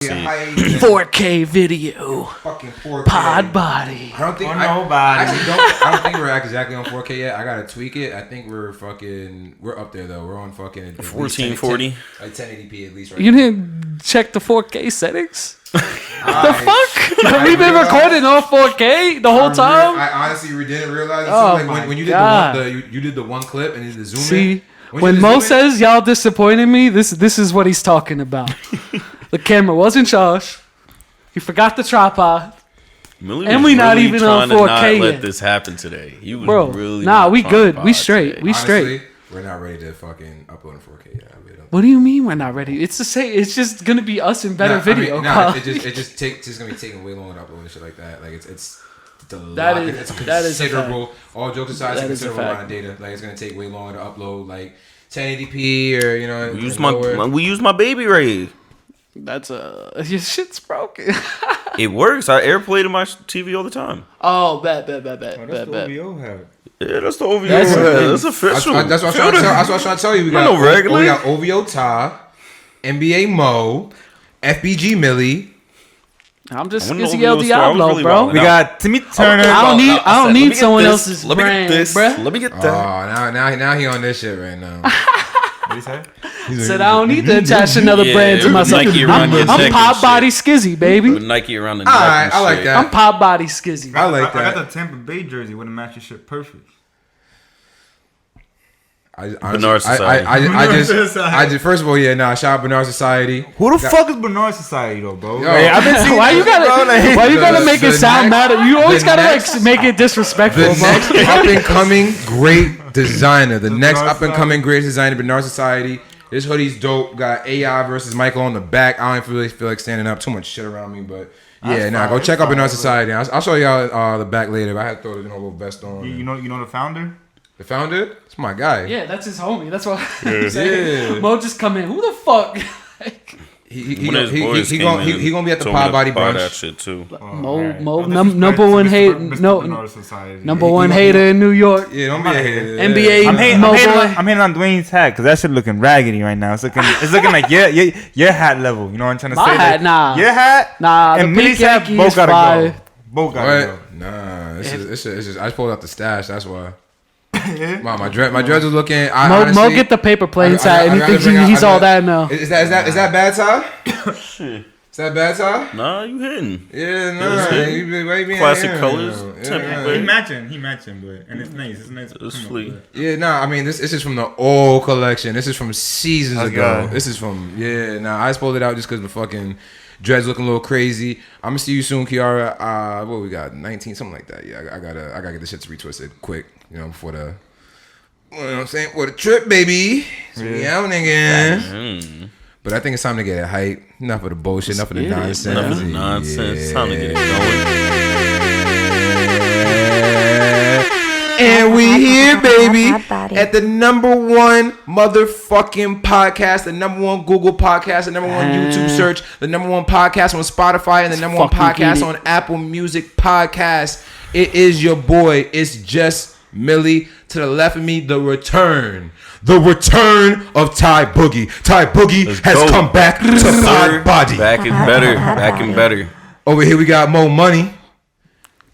4K video. Fucking 4K. Pod body. I don't think nobody. I don't think we're exactly on 4K yet. I gotta tweak it. I think we're up there though. We're on fucking 1440. Like 1080p at least right You now. didn't check the 4K settings? The fuck? I We've been realized- recording on 4K the whole time? I honestly didn't realize it. Oh So, like when you did God. you did the one clip and you did the zoom See, in. when Mo says y'all disappointed me, this is what he's talking about. The camera wasn't Josh. He forgot the tripod. Millie And was we not really even on trying to 4K not yet. let this happen today. He was Bro, really nah, not we trying good. to We pod straight. today. We straight. We're not ready to fucking upload in 4K yet. What do you mean we're not ready? It's the same. It's just gonna be us in better video. It's just gonna be taking way longer to upload and shit like that. Like it's That is considerable. All jokes aside, it's a That is a considerable amount of data. Like it's gonna take way longer to upload. Like 1080p or We use my baby ray. That's your shit's broken. It works. I airplay to my TV all the time. Oh, bet. That's the OVO hat. Yeah, that's the OVO. That's That's official. That's what I was trying to tell you. We got regular. We got OVO Ty, NBA Mo, FBG Millie. I'm just I wouldn't Skizzy know El OVO store. I was Diablo, really bro. wilding We out. got Timmy Turner. I don't need someone else's Let me get brand, this. bruh. Let me get Oh, that. now he on this shit right now. What you say? Said I don't need to attach another brand to myself. Nike around your I'm neck pop and body shit. Skizzy, baby. With Nike around the neck. All right, and I like shit. that. I'm pop body Skizzy. I like I that. got the Tampa Bay jersey with a match your shit perfect. Bernard Society. I just first of all, shout out Bernard Society. Who the fuck is Bernard Society though, bro? Yo. Like, I've been seeing Why you gotta make it sound next- matter? You always the gotta next- make it disrespectful, The bro. next up and coming great designer. The next Bernard up and coming great designer, Bernard Society. This hoodie's dope. Got AI versus Michael on the back. I don't really feel like standing up. Too much shit around me, but yeah, That's go fine. check out It's Bernard fine. Society. I'll show y'all the back later. But I had to throw the little vest on. You know the founder? The founder? It's my guy. Yeah, that's his homie. That's what I'm Yeah. saying. Mo just come in. Who the fuck? He One of his boys came in he gonna be at the told me Pod to Body buy that brunch. shit too. Mo, number one hater. No, number one hater in New York. Yeah, don't be a hater. NBA I'm hating, Mo I'm, hating boy. on, I'm hating on Dwayne's hat because that shit looking raggedy right now. It's looking like your hat level. You know what I'm trying to My say? hat, Like, nah. Your hat, Nah, and the Millie's pink hat Yankee both is gotta fire. go. Both gotta go. What? Nah, it's just. I just pulled out the stash. That's why. My dreads are looking. Mo get the paper planes hat, and he thinks he's all that now. Is that bad, Ty? Is that bad, Ty? Nah, you hitting. Yeah, That's nah. it. You be Classic here, colors, you know. Tampa Yeah. Bay. He matching, but and it's nice. It's nice. It's fleet. Yeah, nah. I mean, this is from the old collection. This is from seasons That's ago. good. This is from Nah, I just pulled it out just because the fucking dreads looking a little crazy. I'm gonna see you soon, Kiara. What we got? 19, something like that. Yeah, I gotta get the shit retwisted quick. You know, before the. You know what I'm saying? For the trip, baby. So we out again. But I think it's time to get it hype. Enough of the bullshit. Enough of the nonsense. Enough of the nonsense. It's time to get it going. And we here, baby, at the number one motherfucking podcast, the number one Google podcast, the number one YouTube search, the number one podcast on Spotify, and the number one podcast on Apple Music Podcast. It is your boy. It's just Millie. To the left of me, the return of Ty Boogie. Ty Boogie has come back to Pod Body. Back and better. Over here we got Mo Money.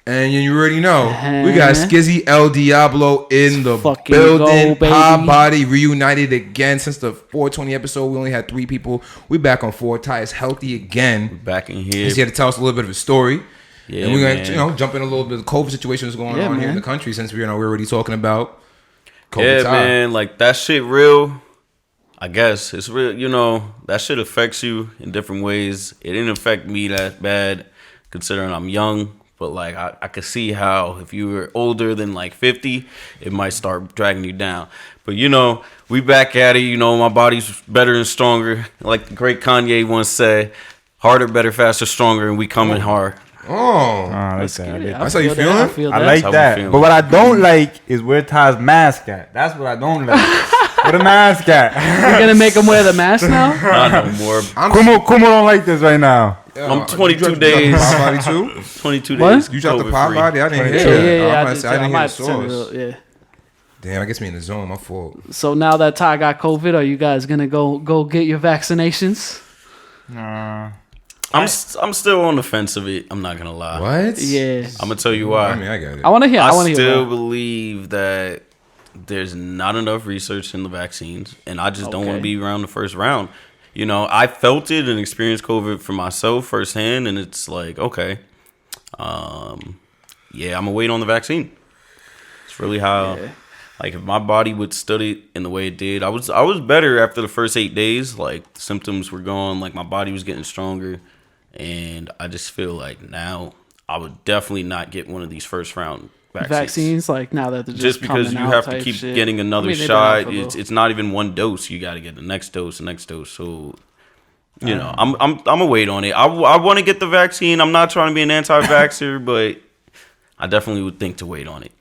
And you already know, we got Skizzy El Diablo in the fucking building. go, baby. Pod Body reunited again since the 420 episode. We only had 3 people. We back on 4. Ty is healthy again. Back in here. He's here to tell us a little bit of his story. Yeah, and we're man. gonna jump in a little bit of the COVID situation that's going on here in the country since we're already talking about COVID. Yeah, man, like that shit real. I guess it's real. You know, that shit affects you in different ways. It didn't affect me that bad considering I'm young. But like I could see how if you were older than like 50, it might start dragging you down. But you know, we back at it. You know, my body's better and stronger. Like the great Kanye once said, harder, better, faster, stronger, and we coming hard. Oh, That's that's how you feeling? I like that. But what I don't like is where Ty's mask at. That's what I don't like. Where the mask at? You're gonna make him wear the mask now? Not no more. Kumo don't like this right now. I'm 22 days. Pod Body too? 22 What? days. You dropped the COVID Pod free. Body? I didn't Yeah, hear I that. I didn't hear the send source. it. Yeah. Damn, I gets me in the zone. My fault. So now that Ty got COVID, are you guys gonna go get your vaccinations? Nah. I'm still on the fence of it. I'm not gonna lie. What? Yeah. I'm gonna tell you why. I mean, I get it. I want to hear. I hear. still Why. believe that there's not enough research in the vaccines, and I just don't want to be around the first round. You know, I felt it and experienced COVID for myself firsthand, and it's like, okay, yeah, I'm gonna wait on the vaccine. It's really how, like, if my body would study in the way it did, I was better after the first 8 days. Like, the symptoms were gone, like my body was getting stronger, and I just feel like now I would definitely not get one of these first round vaccines. Like now that they're just because you have to keep getting another shot. It's not even one dose. You got to get the next dose. So, you know, I'm gonna wait on it. I want to get the vaccine. I'm not trying to be an anti-vaxxer, but I definitely would think to wait on it.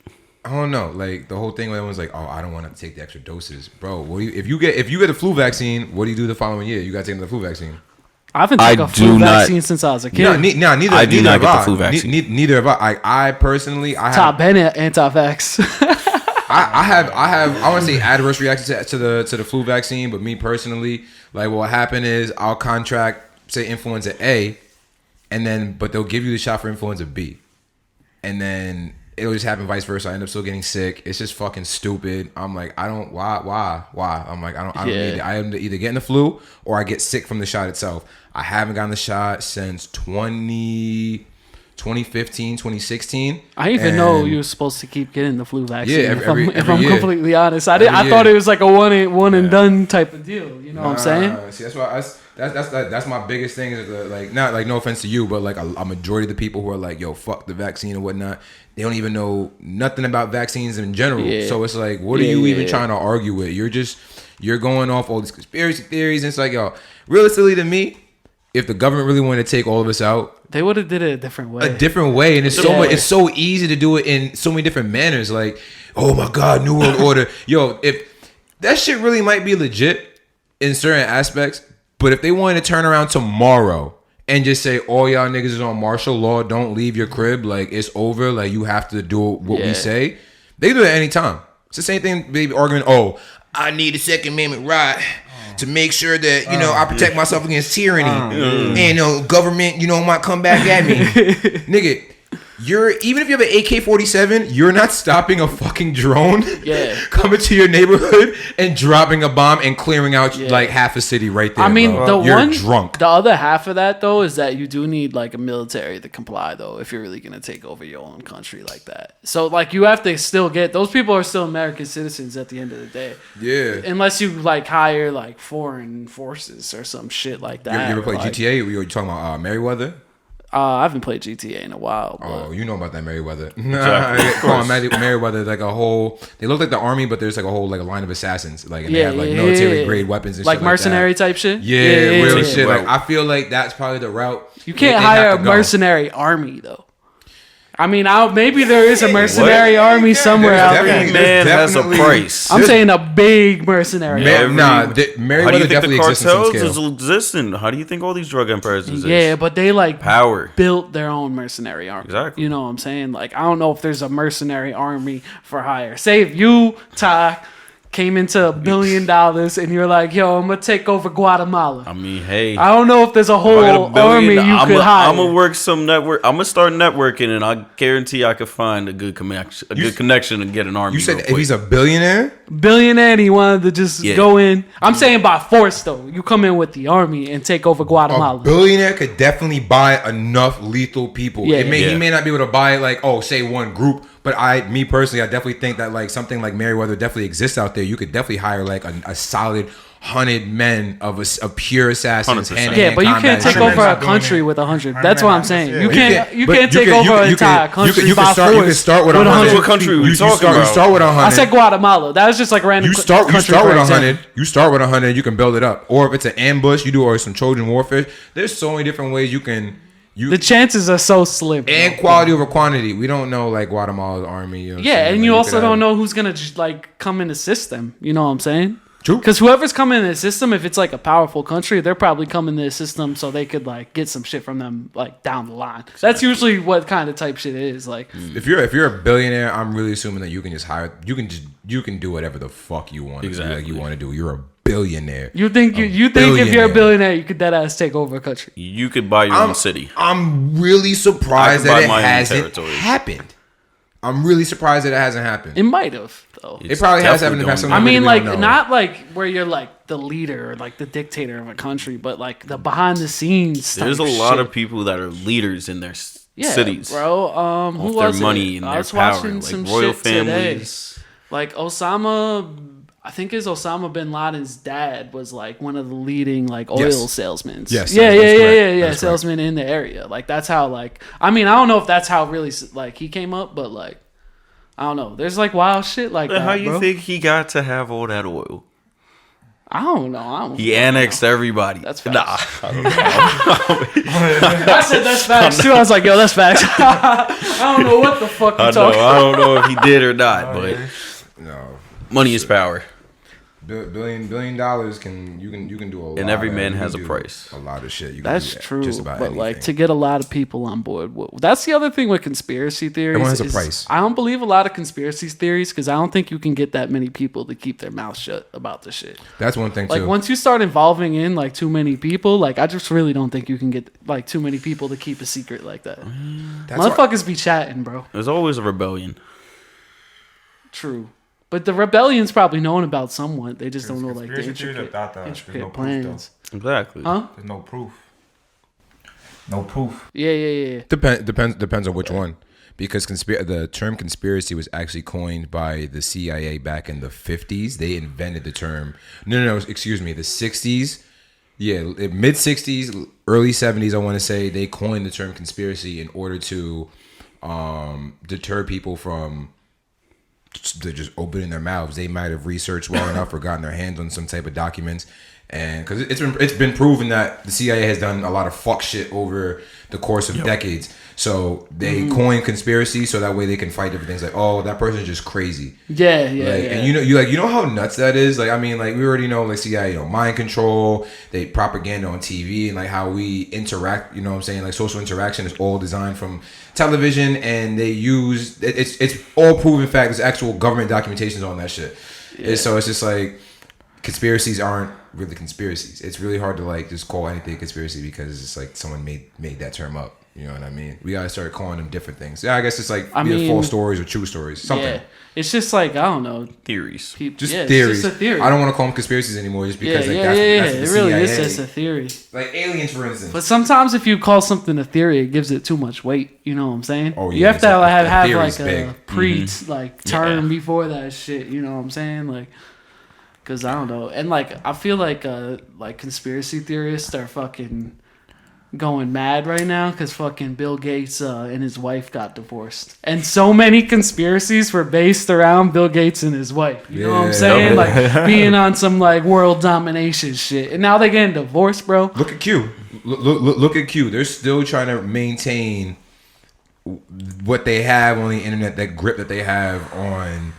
I don't know. Like the whole thing where everyone's like, "Oh, I don't want to take the extra doses, bro." What do you, if you get the flu vaccine? What do you do the following year? You got to take the flu vaccine. I haven't taken a flu vaccine since I was a kid. Neither. I do not get the flu vaccine. Neither have I. I personally, Top Bennett anti-vax. I want to say adverse reaction to the flu vaccine, but me personally, like what happened is I'll contract say influenza A, and then but they'll give you the shot for influenza B, and then it'll just happen vice versa. I end up still getting sick. It's just fucking stupid. I'm like, I don't why. I'm like, I don't need it. I am either getting the flu or I get sick from the shot itself. I haven't gotten the shot since 2015, 2016. I didn't even know you were supposed to keep getting the flu vaccine. Yeah, if I'm completely honest, I thought it was like a one and done type of deal. You know what I'm saying? See, that's why that's my biggest thing is like not like no offense to you, but like a majority of the people who are like, yo, fuck the vaccine and whatnot. They don't even know nothing about vaccines in general. Yeah. So it's like, what are you even trying to argue with? You're going off all these conspiracy theories. And it's like, yo, realistically to me, if the government really wanted to take all of us out, they would have did it a different way. And it's it's so easy to do it in so many different manners. Like, oh my God, New World Order. Yo, if that shit really might be legit in certain aspects, but if they wanted to turn around tomorrow and just say all y'all niggas is on martial law, don't leave your crib, like it's over, like you have to do what we say, they can do that anytime. It's the same thing, baby, arguing, oh, I need a Second Amendment right to make sure that, you know, I protect myself against tyranny. And government, you know, might come back at me. Nigga, even if you have an AK-47, you're not stopping a fucking drone coming to your neighborhood and dropping a bomb and clearing out like half a city right there. I mean, bro. You're drunk. The other half of that though is that you do need like a military to comply though if you're really gonna take over your own country like that. So like you have to still get those people are still American citizens at the end of the day. Yeah. Unless you like hire like foreign forces or some shit like that. You ever play GTA? You talking about Merryweather? I haven't played GTA in a while. Oh, you know about that Merryweather. Come on, Merryweather, like a whole... They look like the army, but there's like a whole like a line of assassins. Like, and they have like military-grade weapons and like shit mercenary like that. type shit? Yeah, real shit. Like, I feel like that's probably the route. You can't hire a mercenary army, though. I mean, maybe there is a mercenary army somewhere out there. Every man has a price. I'm saying a big mercenary army. Merryweather definitely exists on some scale. Existing. How do you think all these drug empires exist? Yeah, but they like power built their own mercenary army. Exactly. You know what I'm saying? Like, I don't know if there's a mercenary army for hire. Say if you, Ty, came into $1 billion and you're like, yo, I'm gonna take over Guatemala. I mean, hey, I don't know if there's a whole army you could hire. I'm gonna work some network. I'm gonna start networking, and I guarantee I could find a good connection and get an army. You said if he's a billionaire, and he wanted to just go in. I'm saying by force though. You come in with the army and take over Guatemala. A billionaire could definitely buy enough lethal people. He may not be able to buy like say one group. But me personally, I definitely think that like something like Merryweather definitely exists out there. You could definitely hire like a solid 100 men of pure assassins. But you can't take over a country with 100. That's what I'm saying. You can't take over an entire country. You can start with 100. What country we talking about? You start with 100. I said Guatemala. That was just like random. You start with 100. You start with 100. You can build it up. Or if it's an ambush, you do or some Trojan warfare. There's so many different ways you can. The chances are so slim. And quality over quantity. We don't know like Guatemala's army. You know and you also don't know who's gonna just like come in the system. You know what I'm saying? True. Because whoever's coming in the system, if it's like a powerful country, they're probably coming in the system so they could like get some shit from them like down the line. That's usually what kind of type shit it is. Like if you're a billionaire, I'm really assuming that you can just hire. You can do whatever the fuck you want. Exactly. Like you want to do. You're a billionaire. You think if you're a billionaire, you could dead ass take over a country? You could buy your own city. I'm really surprised that it hasn't happened. I'm really surprised that it hasn't happened. It might have, though. It probably has happened in the past. I mean, like, not like where you're like the leader or like the dictator of a country, but like the behind the scenes. There's a lot of people that are leaders in their cities, bro. Who was their money and their power, like some royal shit families. Today. Like I think it's Osama bin Laden's dad was like one of the leading like oil salesmen. Yes. Salesman in the area. Like that's how like I mean I don't know if that's how really like he came up, but like I don't know. There's like wild shit like that. How you think he got to have all that oil? I don't know. He annexed everybody. That's facts. Nah. I don't know. I said that's facts too. I was like, yo, that's facts. I don't know what the fuck you're talking about. I don't know if he did or not, but no. Money is power. $billion you can do a lot. And every man has a price. A lot of shit. That's true. Just about but anything. like to get a lot of people on board. That's the other thing with conspiracy theories. Everyone has a price. I don't believe a lot of conspiracy theories because I don't think you can get that many people to keep their mouth shut about the shit. That's one thing too. Like once you start involving in like too many people, like I just really don't think you can get like too many people to keep a secret like that. Motherfuckers be chatting, bro. There's always a rebellion. True. But the rebellion's probably known about somewhat. They just don't know like the intricate plans. Exactly. Huh? There's no proof. No proof. Yeah. Depends on which one. Because the term conspiracy was actually coined by the CIA back in the 50s. They invented the term. No, excuse me. The 60s. Yeah, mid 60s, early 70s, I want to say, they coined the term conspiracy in order to deter people from just opening their mouths. They might have researched well enough or gotten their hands on some type of documents, and because it's been proven that the CIA has done a lot of fuck shit over the course of decades. So they coin conspiracy so that way they can fight different things. Like, oh, that person's just crazy. Yeah. And you know how nuts that is. Like, I mean, like we already know, like CIA, mind control, they propaganda on TV, and like how we interact. You know what I'm saying? Like social interaction is all designed from television, and they use it's all proven fact. There's actual government documentations on that shit. Yeah. So it's just like conspiracies aren't really conspiracies. It's really hard to like just call anything a conspiracy because it's like someone made that term up. You know what I mean? We gotta start calling them different things. Yeah, I guess it's like either false stories or true stories. Something. Yeah. It's just like I don't know theories. Theories. It's just a theory. I don't want to call them conspiracies anymore, just because that's it really is just a theory. Like aliens, for instance. But sometimes if you call something a theory, it gives it too much weight. You know what I'm saying? Oh yeah. You have to have like big. a term before that shit. You know what I'm saying? Like, because I don't know, and like I feel like conspiracy theorists are fucking going mad right now because fucking Bill Gates and his wife got divorced, and so many conspiracies were based around Bill Gates and his wife. You know what I'm saying? Like being on some like world domination shit, and now they're getting divorced, bro. Look at Q. Look at Q. They're still trying to maintain what they have on the internet, that grip that they have on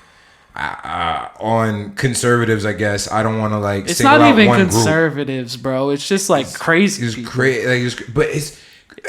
conservatives, I guess. I don't want to like. It's not even conservatives, bro. It's just like crazy. It's crazy, but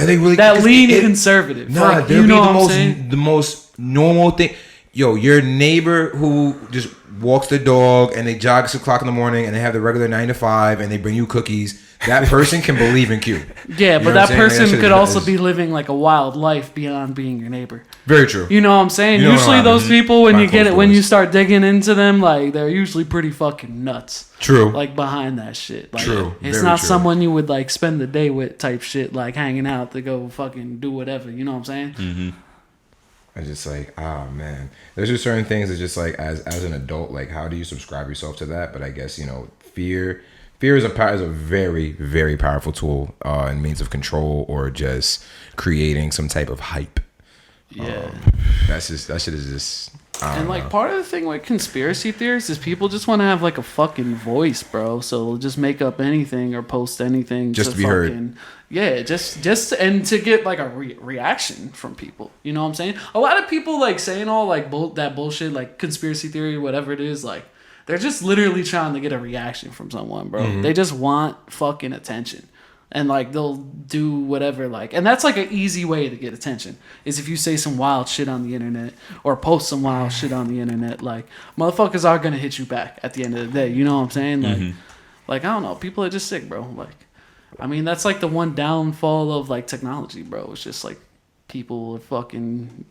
are they really that lean conservative? Nah, like, they'll be the most normal thing. Yo, your neighbor who just walks the dog and they jog at 6 o'clock in the morning and they have the regular 9 to 5 and they bring you cookies. That person can believe in Q. Yeah, but that person could also be living like a wild life beyond being your neighbor. Very true. You know what I'm saying? Usually those people, when you start digging into them, like they're usually pretty fucking nuts. True. Like behind that shit. Like, true. It's not someone you would like spend the day with type shit, like hanging out to go fucking do whatever. You know what I'm saying? Mm-hmm. I just like, man. There's just certain things that just like as an adult, like how do you subscribe yourself to that? But I guess, fear is a very, very powerful tool and means of control or just creating some type of hype. Yeah. That shit is just. And like part of the thing with conspiracy theories is people just want to have like a fucking voice, bro. So they'll just make up anything or post anything just to be heard. Yeah, just and to get like a reaction from people. You know what I'm saying? A lot of people like saying all like that bullshit, like conspiracy theory, whatever it is, like they're just literally trying to get a reaction from someone, bro. Mm-hmm. They just want fucking attention. And like they'll do whatever, like, and that's like an easy way to get attention is if you say some wild shit on the internet or post some wild shit on the internet. Like motherfuckers are gonna hit you back at the end of the day. You know what I'm saying? Like, like I don't know, people are just sick, bro. Like, I mean, that's like the one downfall of like technology, bro. It's just like people are fucking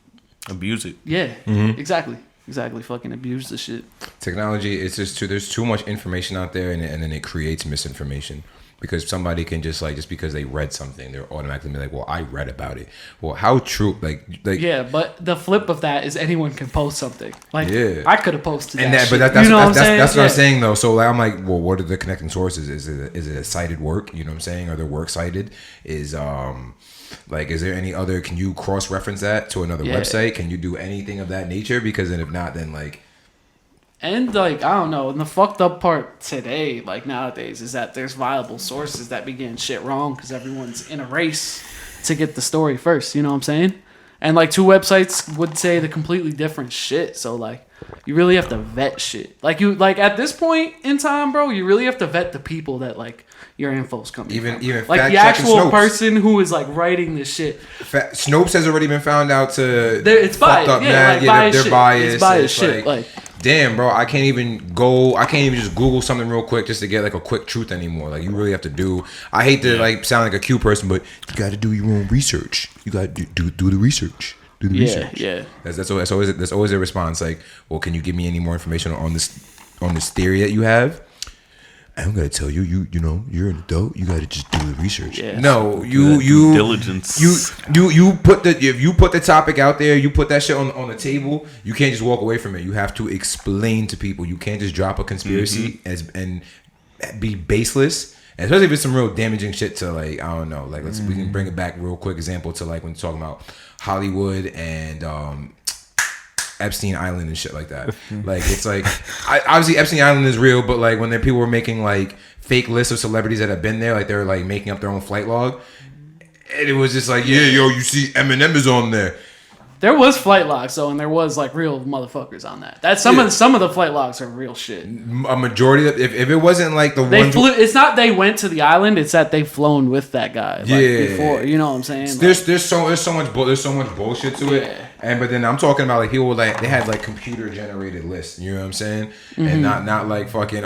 abuse it. Yeah, exactly. Fucking abuse the shit. Technology, it's just there's too much information out there, and then it creates misinformation. Because somebody can just because they read something, they're automatically be like, well, I read about it. Well, how true? Like yeah, but the flip of that is anyone can post something. Like, yeah. I could have posted and that. But that's what I'm saying though. So like, I'm like, well, what are the connecting sources? Is it a cited work? You know what I'm saying? Are their work cited? Is there any other? Can you cross reference that to another website? Can you do anything of that nature? Because then if not, then like. And like I don't know, and the fucked up part today, like nowadays, is that there's viable sources that be getting shit wrong because everyone's in a race to get the story first. You know what I'm saying? And like two websites would say the completely different shit. So like, you really have to vet shit. Like at this point in time, bro, you really have to vet the people that like your info's coming from. Even like the actual person who is like writing this shit. Snopes has already been found out to it's biased. They're biased. It's biased shit. Like damn, bro, I can't even just Google something real quick just to get like a quick truth anymore. Like you really have to do. I hate to like sound like a Q person, but you got to do your own research. You got to do the research. Do the research. Yeah. That's always a response. Like, well, can you give me any more information on this theory that you have? I don't gotta tell you. You know, you're an adult. You gotta just do the research. Yeah. No, you diligence. You put the topic out there. You put that shit on the table. You can't just walk away from it. You have to explain to people. You can't just drop a conspiracy and be baseless. And especially if it's some real damaging shit to like I don't know. Like we can bring it back real quick example to like when you're talking about Hollywood and Epstein Island and shit like that. Like it's like obviously Epstein Island is real, but like when people were making like fake lists of celebrities that have been there, like they're like making up their own flight log, and it was just like you see Eminem is on there. There was flight logs though, and there was like real motherfuckers on that. That's some of the flight logs are real shit. A majority of if it wasn't like it's not they went to the island. It's that they've flown with that guy. Like, before, you know what I'm saying? There's so much bullshit to it. But then I'm talking about like people like they had like computer generated lists. You know what I'm saying? And not like fucking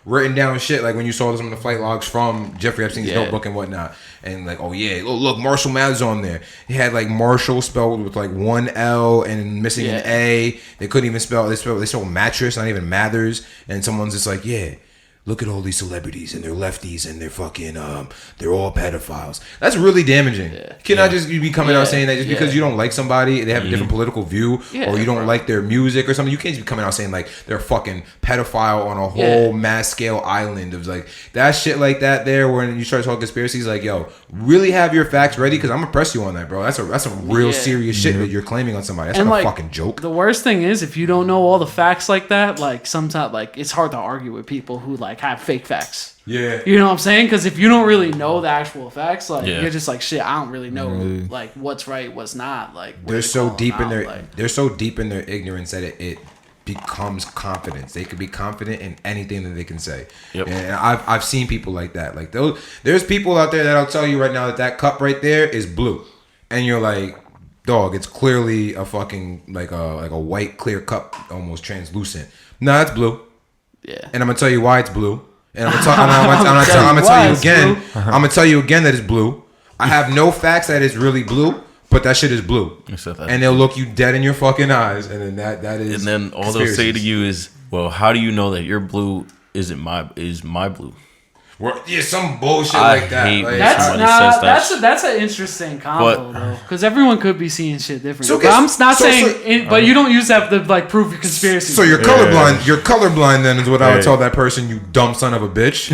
written down shit like when you saw some of the flight logs from Jeffrey Epstein's notebook and whatnot. And like look, Marshall Mathers on there. He had like Marshall spelled with like one L and missing an A. They couldn't even spell. They spelled mattress, not even Mathers. And someone's just like look at all these celebrities and they're lefties and they're fucking they're all pedophiles. That's really damaging. Can I just be coming out saying that just because you don't like somebody, they have a different political view, or you don't like their music or something, you can't just be coming out saying like they're a fucking pedophile on a whole mass scale island of like that shit like that there when you start talking conspiracies like really have your facts ready because I'm gonna press you on that, bro. That's some real serious shit that you're claiming on somebody. That's not a fucking joke. The worst thing is if you don't know all the facts like that, like sometimes like it's hard to argue with people who like have fake facts. Yeah. You know what I'm saying? Because if you don't really know the actual facts, like you're just like shit. I don't really know like what's right, what's not. Like they're so deep in their ignorance that it becomes confidence. They could be confident in anything that they can say. Yep. And I've seen people like that. Like there's people out there that'll tell you right now that cup right there is blue, and you're like, dog, it's clearly a fucking like a white clear cup, almost translucent. No, it's blue. Yeah. And I'm gonna tell you why it's blue. And I'm gonna tell you again. I'm gonna tell you again that it's blue. I have no facts that it's really blue, but that shit is blue. And they'll look you dead in your fucking eyes, and then that is. And then all they'll say to you is, "Well, how do you know that your blue is my blue?" Some bullshit like that. That's an interesting combo though, because everyone could be seeing shit different. So, I'm not saying, but you don't use that to like prove your conspiracy. So you're colorblind. You're colorblind. Then is what I would tell that person. You dumb son of a bitch.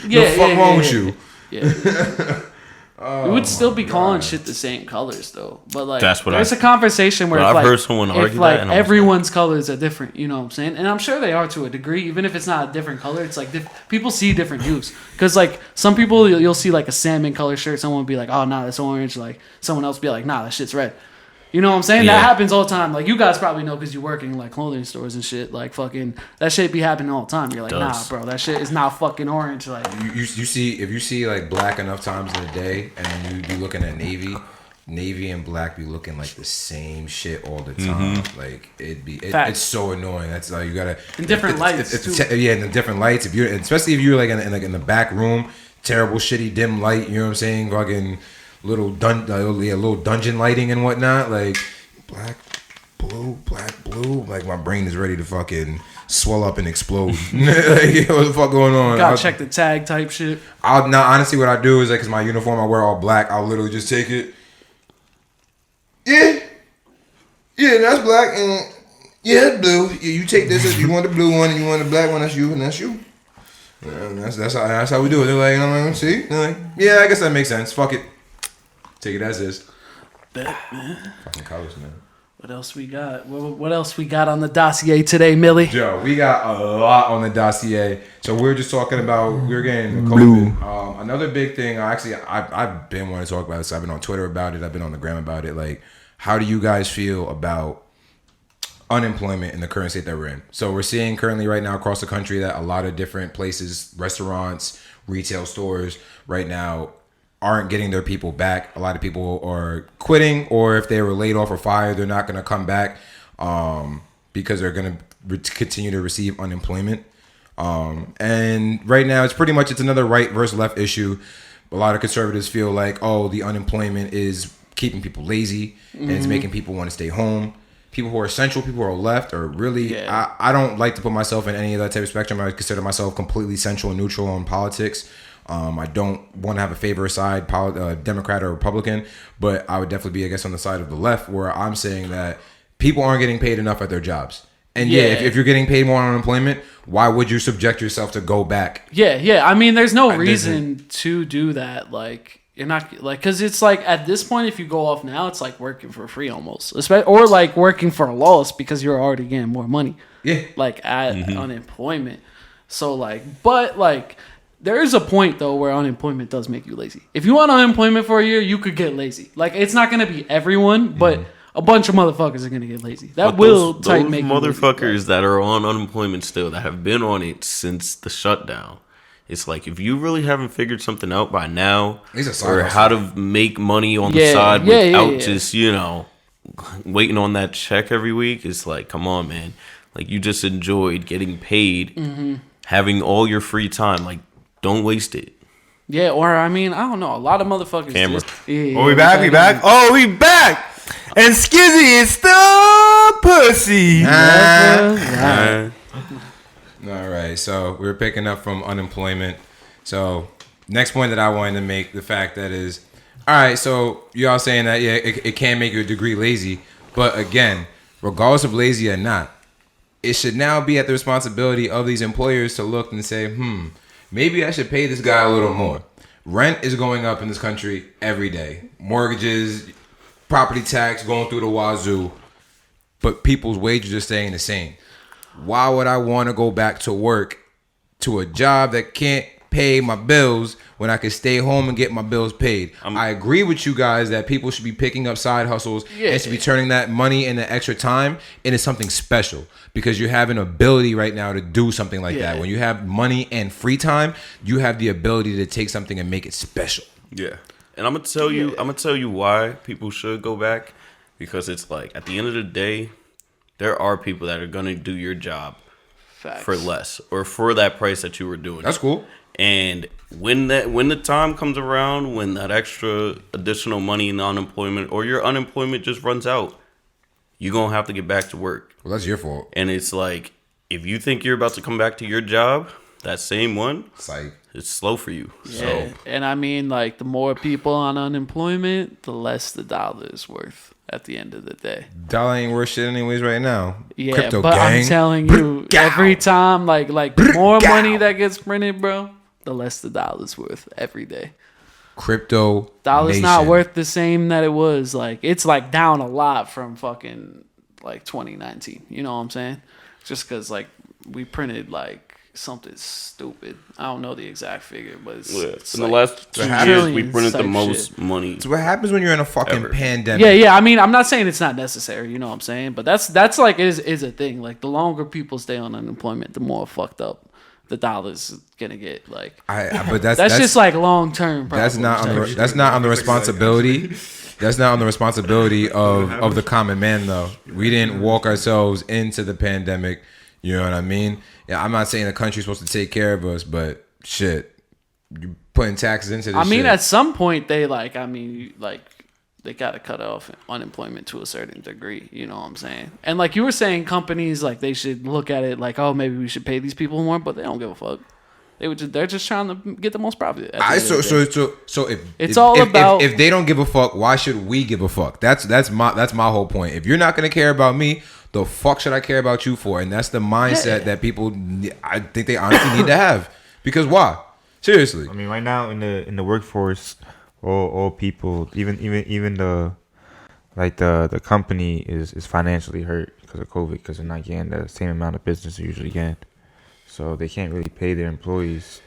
The fuck wrong with you? Yeah. We would still be calling shit the same colors though, but like there's a conversation where I've heard someone argue like that, everyone's colors are different. You know what I'm saying? And I'm sure they are to a degree, even if it's not a different color. It's like people see different hues because like some people you'll see like a salmon color shirt, someone will be like, oh nah, that's orange. Like someone else will be like, nah, that shit's red. You know what I'm saying? Yeah. That happens all the time. Like, you guys probably know because you're working in, like, clothing stores and shit. Like, fucking, that shit be happening all the time. You're like, nah, bro, that shit is not fucking orange. Like, you see, if you see, like, black enough times in a day, and then you be looking at navy and black be looking like the same shit all the time. Like, it's so annoying. That's like, you gotta... In different lights, yeah, in the different lights. Especially if you're, like, in the back room, terrible, shitty, dim light, you know what I'm saying? Fucking... little dungeon lighting and whatnot, like black, blue. Like, my brain is ready to fucking swell up and explode. Like, what the fuck going on? Gotta check the tag type shit. Honestly, what I do is, like, cause my uniform, I wear all black. I'll literally just take it. Yeah, that's black, and yeah, blue. You take this if you want the blue one, and you want the black one. That's you, and that's you. And that's how we do it. They're like, I'm like, see, they're like, yeah, I guess that makes sense. Fuck it. Take it as is. Bet, man. Fucking colors, man. What else we got? What else we got on the dossier today, Millie? Joe, we got a lot on the dossier. So we're just talking about, we're getting COVID. Another big thing, I've been wanting to talk about this. I've been on Twitter about it. I've been on the gram about it. Like, how do you guys feel about unemployment in the current state that we're in? So we're seeing currently right now across the country that a lot of different places, restaurants, retail stores right now aren't getting their people back. A lot of people are quitting, or if they were laid off or fired, they're not going to come back because they're going to continue to receive unemployment. And right now, it's another right versus left issue. A lot of conservatives feel like, the unemployment is keeping people lazy and it's making people want to stay home. People who are central, people who are left, are really... I don't like to put myself in any of that type of spectrum. I consider myself completely central and neutral on politics. I don't want to have a favor side, Democrat or Republican, but I would definitely be, I guess, on the side of the left, where I'm saying that people aren't getting paid enough at their jobs. And if you're getting paid more on unemployment, why would you subject yourself to go back? Yeah. I mean, there's no reason to do that. Like, you're not, like, because it's like, at this point, if you go off now, it's like working for free almost, or like working for a loss because you're already getting more money. Yeah. Like, at unemployment. So, like, but like, there is a point, though, where unemployment does make you lazy. If you want unemployment for a year, you could get lazy. Like, it's not going to be everyone, but a bunch of motherfuckers are going to get lazy. That will type make motherfuckers that are on unemployment still, that have been on it since the shutdown. It's like, if you really haven't figured something out by now, or how to make money on the side without just, waiting on that check every week, it's like, come on, man. Like, you just enjoyed getting paid, having all your free time. Like, don't waste it. Yeah, or I mean, I don't know. A lot of motherfuckers. Camera. We back? We back? Oh, we back! And Skizzy is still pussy. All right, so we're picking up from unemployment. So next point that I wanted to make, the fact that is, all right, so y'all saying that, it can make you a degree lazy. But again, regardless of lazy or not, it should now be at the responsibility of these employers to look and say, maybe I should pay this guy a little more. Rent is going up in this country every day. Mortgages, property tax going through the wazoo. But people's wages are staying the same. Why would I want to go back to work to a job that can't pay my bills when I can stay home and get my bills paid? I agree with you guys that people should be picking up side hustles and should be turning that money into extra time into something special, because you have an ability right now to do something like that. When you have money and free time, you have the ability to take something and make it special. Yeah. And I'm gonna tell you why people should go back, because it's like, at the end of the day, there are people that are gonna do your job for less, or for that price that you were doing. That's cool. And when the time comes around, when that extra additional money in unemployment, or your unemployment just runs out, you're gonna have to get back to work. Well, that's your fault. And it's like, if you think you're about to come back to your job, that same one, it's slow for you. Yeah. So, and I mean, like, the more people on unemployment, the less the dollar is worth at the end of the day. Dollar ain't worth shit anyways right now. Yeah, Crypto but gang. I'm telling you, every time, like the more money that gets printed, bro, the less the dollar's worth every day. Crypto dollar's not worth the same that it was. Like, it's like down a lot from fucking like 2019. You know what I'm saying? Just because like we printed like something stupid. I don't know the exact figure, but it's in like the last 2 years, we printed the most shit. money. So what happens when you're in a fucking pandemic? Yeah. I mean, I'm not saying it's not necessary. You know what I'm saying? But that's like is a thing. Like the longer people stay on unemployment, the more fucked up the dollar's gonna get. Like, but that's just like long term. That's not on the responsibility. That's not on the responsibility of the common man, though. We didn't walk ourselves into the pandemic. You know what I mean? Yeah, I'm not saying the country's supposed to take care of us, but shit, you putting taxes into this. I mean, shit. at some point they they gotta cut off unemployment to a certain degree. You know what I'm saying? And like you were saying, companies like they should look at it like, oh, maybe we should pay these people more, but they don't give a fuck. They're just trying to get the most profit. So if they don't give a fuck, why should we give a fuck? That's my whole point. If you're not gonna care about me, the fuck should I care about you for? And that's the mindset that people, I think they honestly need to have. Because why? Seriously. I mean, right now in the workforce, all people, even the company is financially hurt because of COVID, because they're not getting the same amount of business they usually get. So they can't really pay their employees.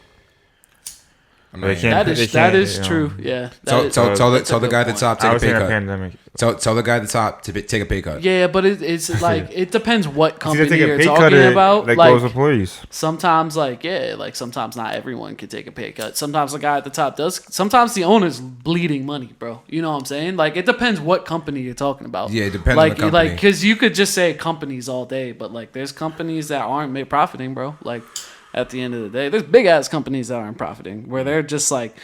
That is true. Yeah. Tell the guy at the top take a pay cut. Tell the guy at the top to take a pay cut. Yeah, but it's like it depends what company you're talking about. Like those employees. Sometimes sometimes not everyone can take a pay cut. Sometimes the guy at the top does. Sometimes the owner's bleeding money, bro. You know what I'm saying? Like it depends what company you're talking about. Yeah, it depends on the company. Like because you could just say companies all day, but like there's companies that aren't profiting, bro. Like. At the end of the day, there's big ass companies that aren't profiting, where they're just like,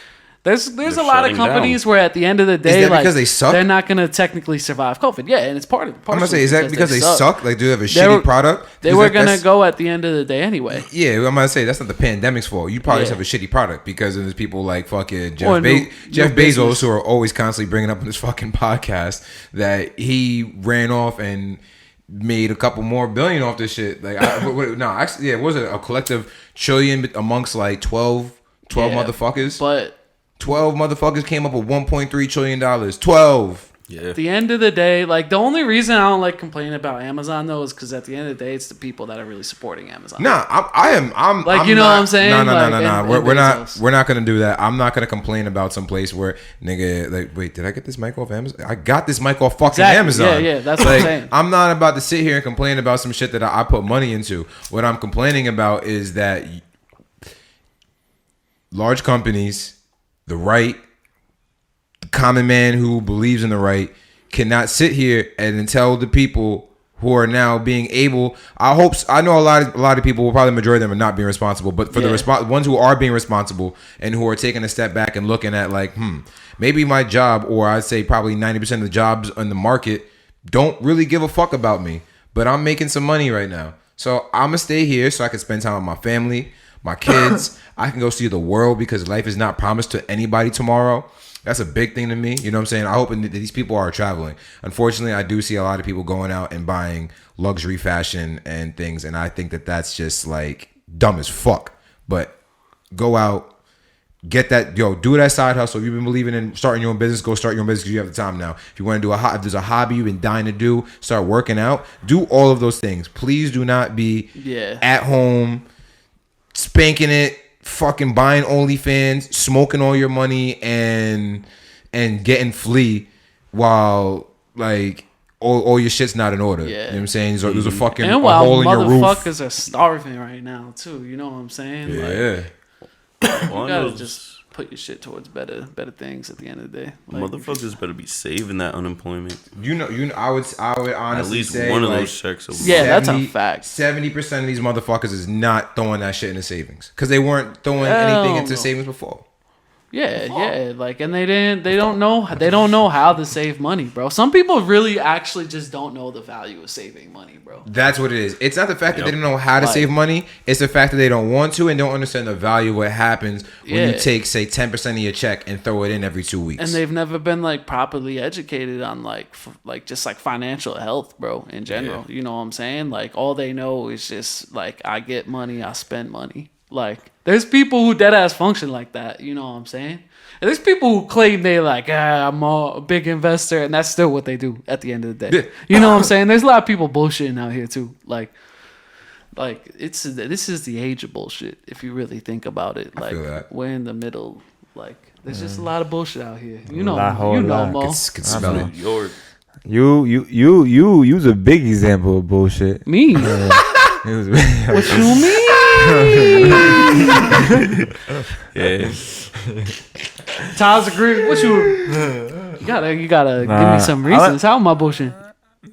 there's a lot of companies where at the end of the day, is that because they suck? They're not gonna technically survive COVID. Yeah, and it's part of. I'm gonna say, is that because they suck? Like, do they have a shitty product? They were gonna go at the end of the day anyway. Yeah, I'm gonna say that's not the pandemic's fault. You probably just have a shitty product because there's people like fucking Jeff Bezos who are always constantly bringing up on this fucking podcast that he ran off and made a couple more billion off this shit. Like, it was a collective trillion amongst like 12 motherfuckers. But 12 motherfuckers came up with $1.3 trillion. 12. Yeah. At the end of the day, like the only reason I don't like complaining about Amazon though is because at the end of the day, it's the people that are really supporting Amazon. Nah, I'm like, I'm you know not, what I'm saying? No. We're not gonna do that. I'm not gonna complain about some place where nigga like, wait, did I get this mic off Amazon? I got this mic off fucking Amazon. Yeah, that's what I'm saying. I'm not about to sit here and complain about some shit that I put money into. What I'm complaining about is that large companies, the right, common man who believes in the right cannot sit here and tell the people who are now being able. I know a lot of people, will probably the majority of them are not being responsible, but for the ones who are being responsible and who are taking a step back and looking at like, maybe my job, or I'd say probably 90% of the jobs in the market don't really give a fuck about me, but I'm making some money right now, so I'm gonna stay here so I can spend time with my family, my kids. I can go see the world because life is not promised to anybody tomorrow. That's a big thing to me. You know what I'm saying? I hope that these people are traveling. Unfortunately, I do see a lot of people going out and buying luxury fashion and things. And I think that that's just like dumb as fuck. But go out, get that, do that side hustle. If you've been believing in starting your own business, go start your own business because you have the time now. If you want to do if there's a hobby you've been dying to do, start working out. Do all of those things. Please do not be at home spanking it, fucking buying OnlyFans, smoking all your money, and getting flea while like all your shit's not in order. Yeah. You know what I'm saying? There's a fucking and a hole in your roof. Motherfuckers are starving right now too. You know what I'm saying? Yeah. You gotta just put your shit towards better things at the end of the day. Like, motherfuckers better be saving that unemployment. I would honestly at least say one of like, those checks. That's a fact. 70% of these motherfuckers is not throwing that shit into savings because they weren't throwing anything into savings before. Yeah, like, and they don't know how to save money, bro. Some people really actually just don't know the value of saving money, bro. That's what it is. It's not the fact that they don't know how to save money. It's the fact that they don't want to and don't understand the value of what happens when you take, say, 10% of your check and throw it in every 2 weeks. And they've never been like properly educated on like just like financial health, bro, in general. You know what I'm saying? Like all they know is just like, I get money, I spend money. Like, there's people who deadass function like that, you know what I'm saying? And there's people who claim they like, I'm a big investor, and that's still what they do at the end of the day. You know what I'm saying? There's a lot of people bullshitting out here too. Like, Like this is the age of bullshit. If you really think about it, like we're in the middle. Like there's just a lot of bullshit out here. You know, Mo. Could smell it. You's a big example of bullshit. Me? What you mean? Yeah. Tyler's agree. What you gotta give me some reasons. How am I bullshit?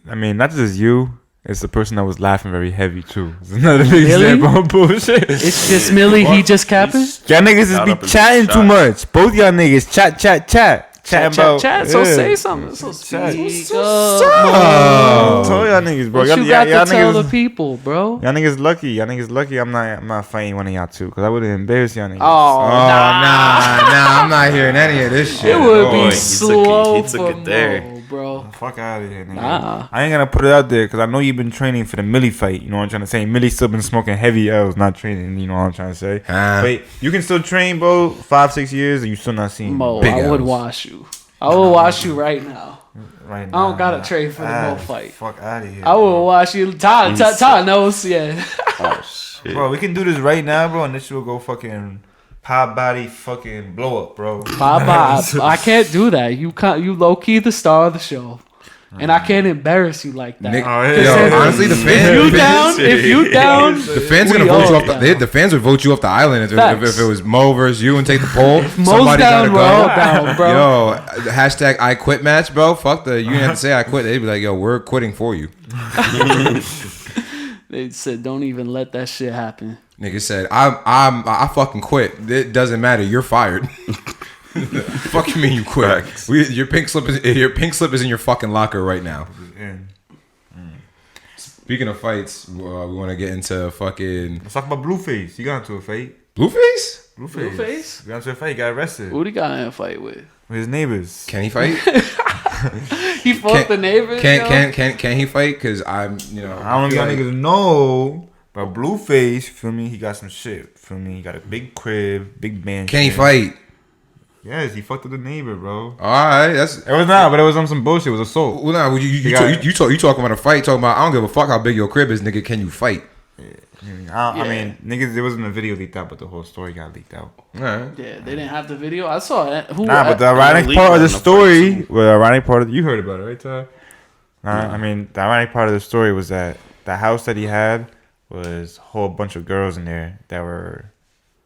I mean, not just you. It's the person that was laughing very heavy too. It's another big example of bullshit. It's just Millie. He just capping. Y'all niggas just be chatting too much. Both y'all niggas chat. Chat. So say something. So speak up. Told y'all niggas, bro. What you got to tell the people, bro? Y'all niggas lucky. I'm not fighting one of y'all two because I would have embarrassed y'all niggas. Nah. I'm not hearing any of this shit. It would be slow he took it there. Mo, bro. Fuck out of here, nigga. Nah. I ain't gonna put it out there because I know you've been training for the Millie fight. You know what I'm trying to say? Millie still been smoking heavy L's, not training. You know what I'm trying to say? Wait, you can still train, bro. 5-6 years, and you still not seeing Mo. Big I would L's. wash you. I will wash you right now. Right I now. don't gotta train for the Mo fight. Fuck out of here. I will wash you. Todd knows, yeah. Oh shit. Bro, we can do this right now, bro, and this shit will go fucking pop body fucking blow up, bro. Bye. I can't do that. You low key the star of the show. And I can't embarrass you like that. Honestly, the fans. If you down, the fans are gonna vote you off. The fans would vote you off the island if it was Mo versus you and take the poll. Mo's down, we're all down, bro. Yo, hashtag I quit match, bro. Fuck you didn't have to say I quit. They'd be like, yo, we're quitting for you. They said, don't even let that shit happen. Nigga said, I fucking quit. It doesn't matter. You're fired. Fuck you mean you quit? Your pink slip is in your fucking locker right now. Speaking of fights, we want to get into fucking. Let's talk about Blueface. You got into a fight. Blueface? Blueface? You got into a fight. He got arrested. Who he got in a fight with? With his neighbors. Can he fight? He fought the neighbors. Can he fight? Because I don't know if y'all niggas know, but Blueface, feel me? He got some shit. Feel me? He got a big crib, big mansion. Can he fight? Yes, he fucked with the neighbor, bro. All right, it was on some bullshit. It was assault. Well, nah, you talking about a fight? Talking about I don't give a fuck how big your crib is, nigga. Can you fight? I mean, niggas, there wasn't a video leaked out, but the whole story got leaked out. All right. Yeah, they didn't have the video. I saw it. But the ironic part of the story, you heard about it, right, Todd? I mean, the ironic part of the story was that the house that he had was a whole bunch of girls in there that were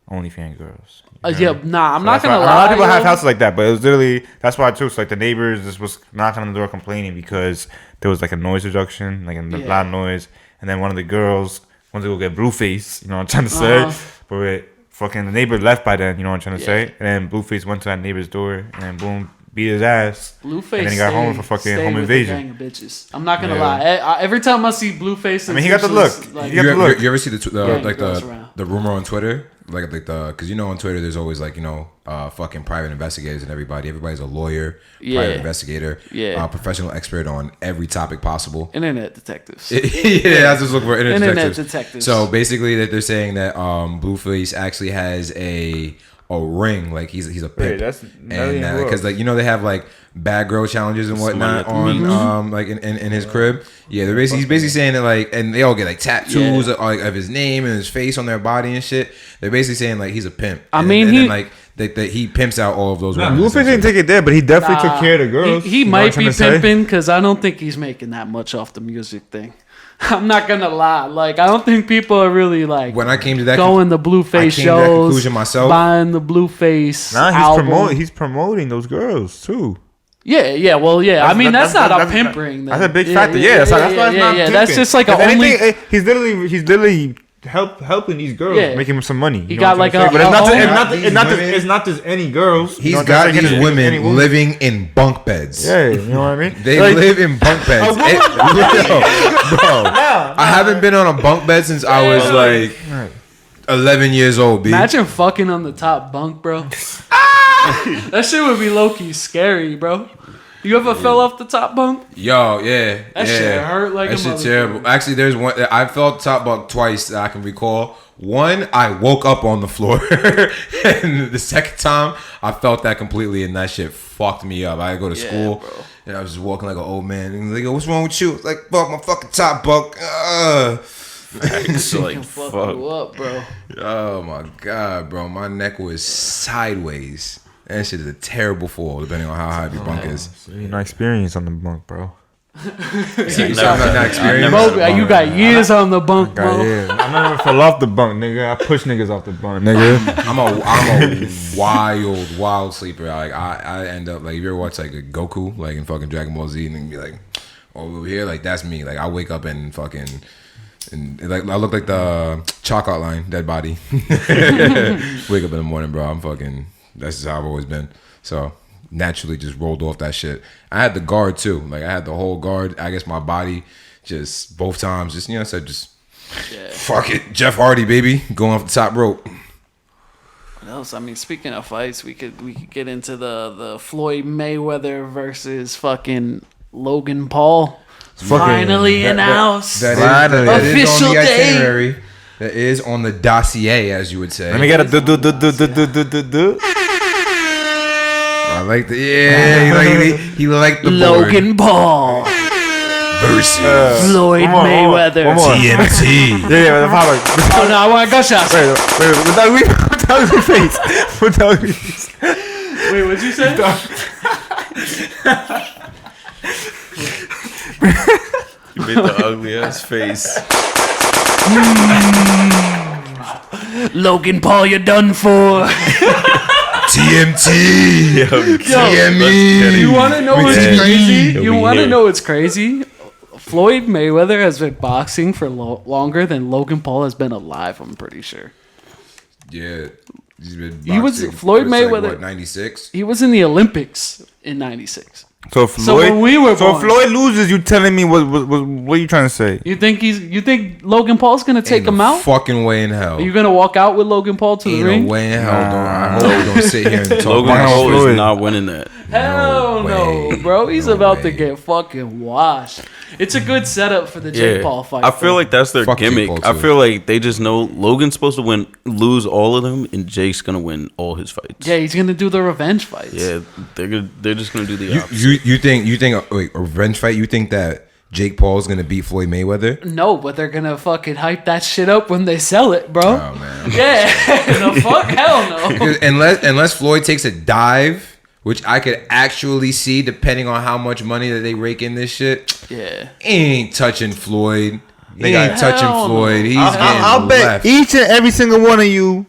OnlyFans girls. I'm not gonna lie. A lot of people have houses like that, but it was literally that's why too. So like the neighbors just was knocking on the door complaining because there was like a noise reduction, like a loud noise, and then one of the girls wanted to go get Blueface. You know what I'm trying to say? But fucking the neighbor left by then. You know what I'm trying to say? And then Blueface went to that neighbor's door and then boom, beat his ass. Blueface, and then he got home for fucking home invasion. Gang of bitches. I'm not gonna lie. Every time I see Blueface, he got the look. Like, you ever see the rumor on Twitter? Like because on Twitter there's always fucking private investigators and everybody's a lawyer, private investigator, professional expert on every topic possible. Internet detectives. I just look for internet detectives. So basically that they're saying that Blueface actually has a ring, like he's a pimp. That's and because they have like bad girl challenges and whatnot on like in his crib. Yeah, he's basically saying that like, and they all get like tattoos of his name and his face on their body and shit. They're basically saying like he's a pimp. He pimps out all of those. Blueface didn't take it there, but he definitely took care of the girls. He might be pimping because I don't think he's making that much off the music thing. I'm not gonna lie. Like, I don't think people are really like when I came to that going the Blueface shows, conclusion myself, buying the Blueface. He's promoting those girls too. Yeah. Well, yeah. I mean, that's not a pimp ring. That's a big factor. That's why it's not pimping. That's just like he's literally helping these girls, making him some money. He got like a, but it's not just any girls. He's got these women living in bunk beds. Yeah, you know what I mean. They live in bunk beds. Bro, I haven't been on a bunk bed since I was like 11 years old. B. Imagine fucking on the top bunk, bro. That shit would be low key scary, bro. You ever fell off the top bunk? Yo, yeah. That shit hurt like that shit terrible. Actually, there's one. I fell top bunk twice that I can recall. One, I woke up on the floor. And the second time, I felt that completely, and that shit fucked me up. I had to go to school, bro. And I was just walking like an old man. And like, what's wrong with you? It's like, fuck my fucking top bunk. Facts, Shit like, can fuck fuck. you up, bro. Oh my god, bro, my neck was sideways. That shit is a terrible fall, depending on how high your bunk is. So you no experience on the bunk, bro. You not experienced. Bro, you got years on the bunk, bro. Yeah, I never fell off the bunk, nigga. I push niggas off the bunk, nigga. I'm a wild sleeper. Like I end up like, if you ever watch like a Goku like in fucking Dragon Ball Z and be like, oh, over here, like that's me. Like I wake up and fucking and like I look like the chalk outline, dead body. Wake up in the morning, bro. I'm fucking. That's just how I've always been. So naturally just rolled off that shit. I had the guard too. Like I had the whole guard. I guess my body just both times just, I said just fuck it. Jeff Hardy, baby. Going off the top rope. What else? I mean, speaking of fights, we could get into the Floyd Mayweather versus fucking Logan Paul. Finally announced. That is on the itinerary. That is on the dossier, as you would say. Let me get a do. I like the he liked the Logan board. Paul Versus Floyd Mayweather. One more. TMT. Yeah, Oh no, I want gunshots. Wait, with ugly face. With ugly face. Wait, what'd you say? You made the ugly ass face. Logan Paul, you're done for. TMT. TME. You want to know what's crazy? He'll You be want to here. know what's crazy? Floyd Mayweather has been boxing for longer than Logan Paul has been alive. I'm pretty sure. Yeah. He's been He was- boxing Floyd since, like, Mayweather- what, 96? He was in the Olympics in '96. So when we were if born- Floyd loses, you telling me what are you trying to say? You think Logan Paul's gonna take Ain't him no out? fucking way in hell. Are you gonna walk out with Logan Paul to the Ain't ring? no way in hell. I hope we don't sit here and talk Logan about Paul Floyd. is not winning that. Hell No no, way. bro. He's No about to way. get fucking washed. It's a good setup for the Jake Paul fight. I feel like that's their Fuck Jake gimmick. Paul, I too. feel like they just know Logan's supposed to lose all of them, and Jake's gonna win all his fights. yeah, he's gonna do the revenge fights. Yeah, they're just gonna do the opposite. You think wait, a revenge fight? You think that Jake Paul is gonna beat Floyd Mayweather? No, but they're gonna fucking hype that shit up when they sell it, bro. Oh man. Yeah, the fuck, hell no. Because unless Floyd takes a dive, which I could actually see depending on how much money that they rake in this shit, Yeah, he ain't touching Floyd. He Nigga, ain't touching hell no. Floyd. He's I'll getting bet left. each and every single one of you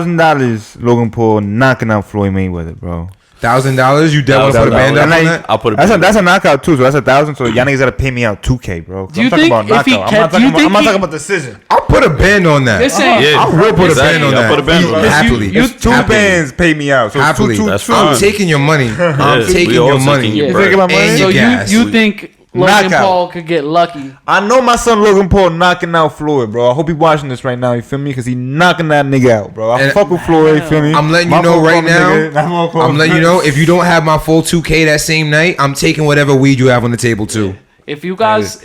$1,000 Logan Paul knocking out Floyd Mayweather, bro. $1,000. You definitely put a band up on that. I'll put a That's a knockout too, so that's 1,000. So y'all niggas gotta pay me out $2K, bro. Do you I'm talking think about if he knockout. kept- I'm not talking about decision. I'll put a band on that. this ain't. Yeah, I will put a exactly. band on I'll that. put a band on that. Happily. You- It's two Happily. bands pay me out. So it's Happily. That's I'm fine. taking your money. I'm Yeah, taking we all your taking money. your Yeah. You taking my money? And So your gas. you think Logan Knockout. Paul could get lucky? I know my son Logan Paul knocking out Floyd, bro. I hope he watching this right now. You feel me? Because he knocking that nigga out, bro. I And fuck with Floyd. You feel me? I'm letting you My know fault, right nigga. now. My fault. I'm letting you know if you don't have my full 2K that same night, I'm taking whatever weed you have on the table too. If you guys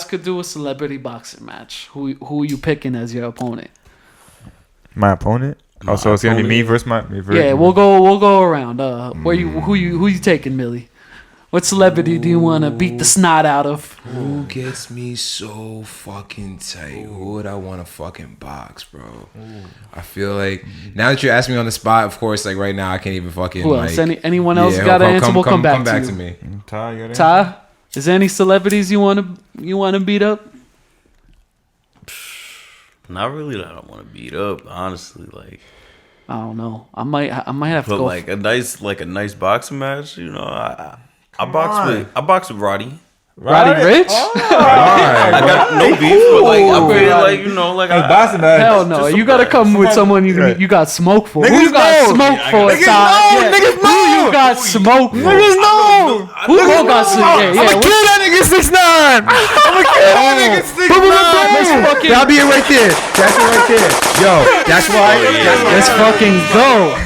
could do a celebrity boxing match, who you picking as your opponent? My opponent. Oh, so it's gonna be me versus my. Yeah, we'll go around. Who you taking, Millie? What celebrity do you want to beat the snot out of? Who gets me so fucking tight? Who would I want to fucking box, bro? I feel like now that you're asking me on the spot, of course, like right now I can't even fucking. Who else? Anyone else got an answer? We'll come back to you. me. Ty, is there any celebrities you want to beat up? Not really that I want to beat up, honestly. Like, I don't know. I might have to but go. like a nice boxing match. You know, I box with Roddy. Roddy Rich? I got no beef, but like I feel like Hell no! You gotta come with someone you got smoke for. Who you got smoke for, Ty? Niggas Who you got smoke for? Niggas know. Who you got smoke? Yeah, I'ma kill that nigga 6ix9ine. I'ma kill that nigga 6ix9ine. That'll be it right there. That's it right there. Yo, that's why. Let's fucking go!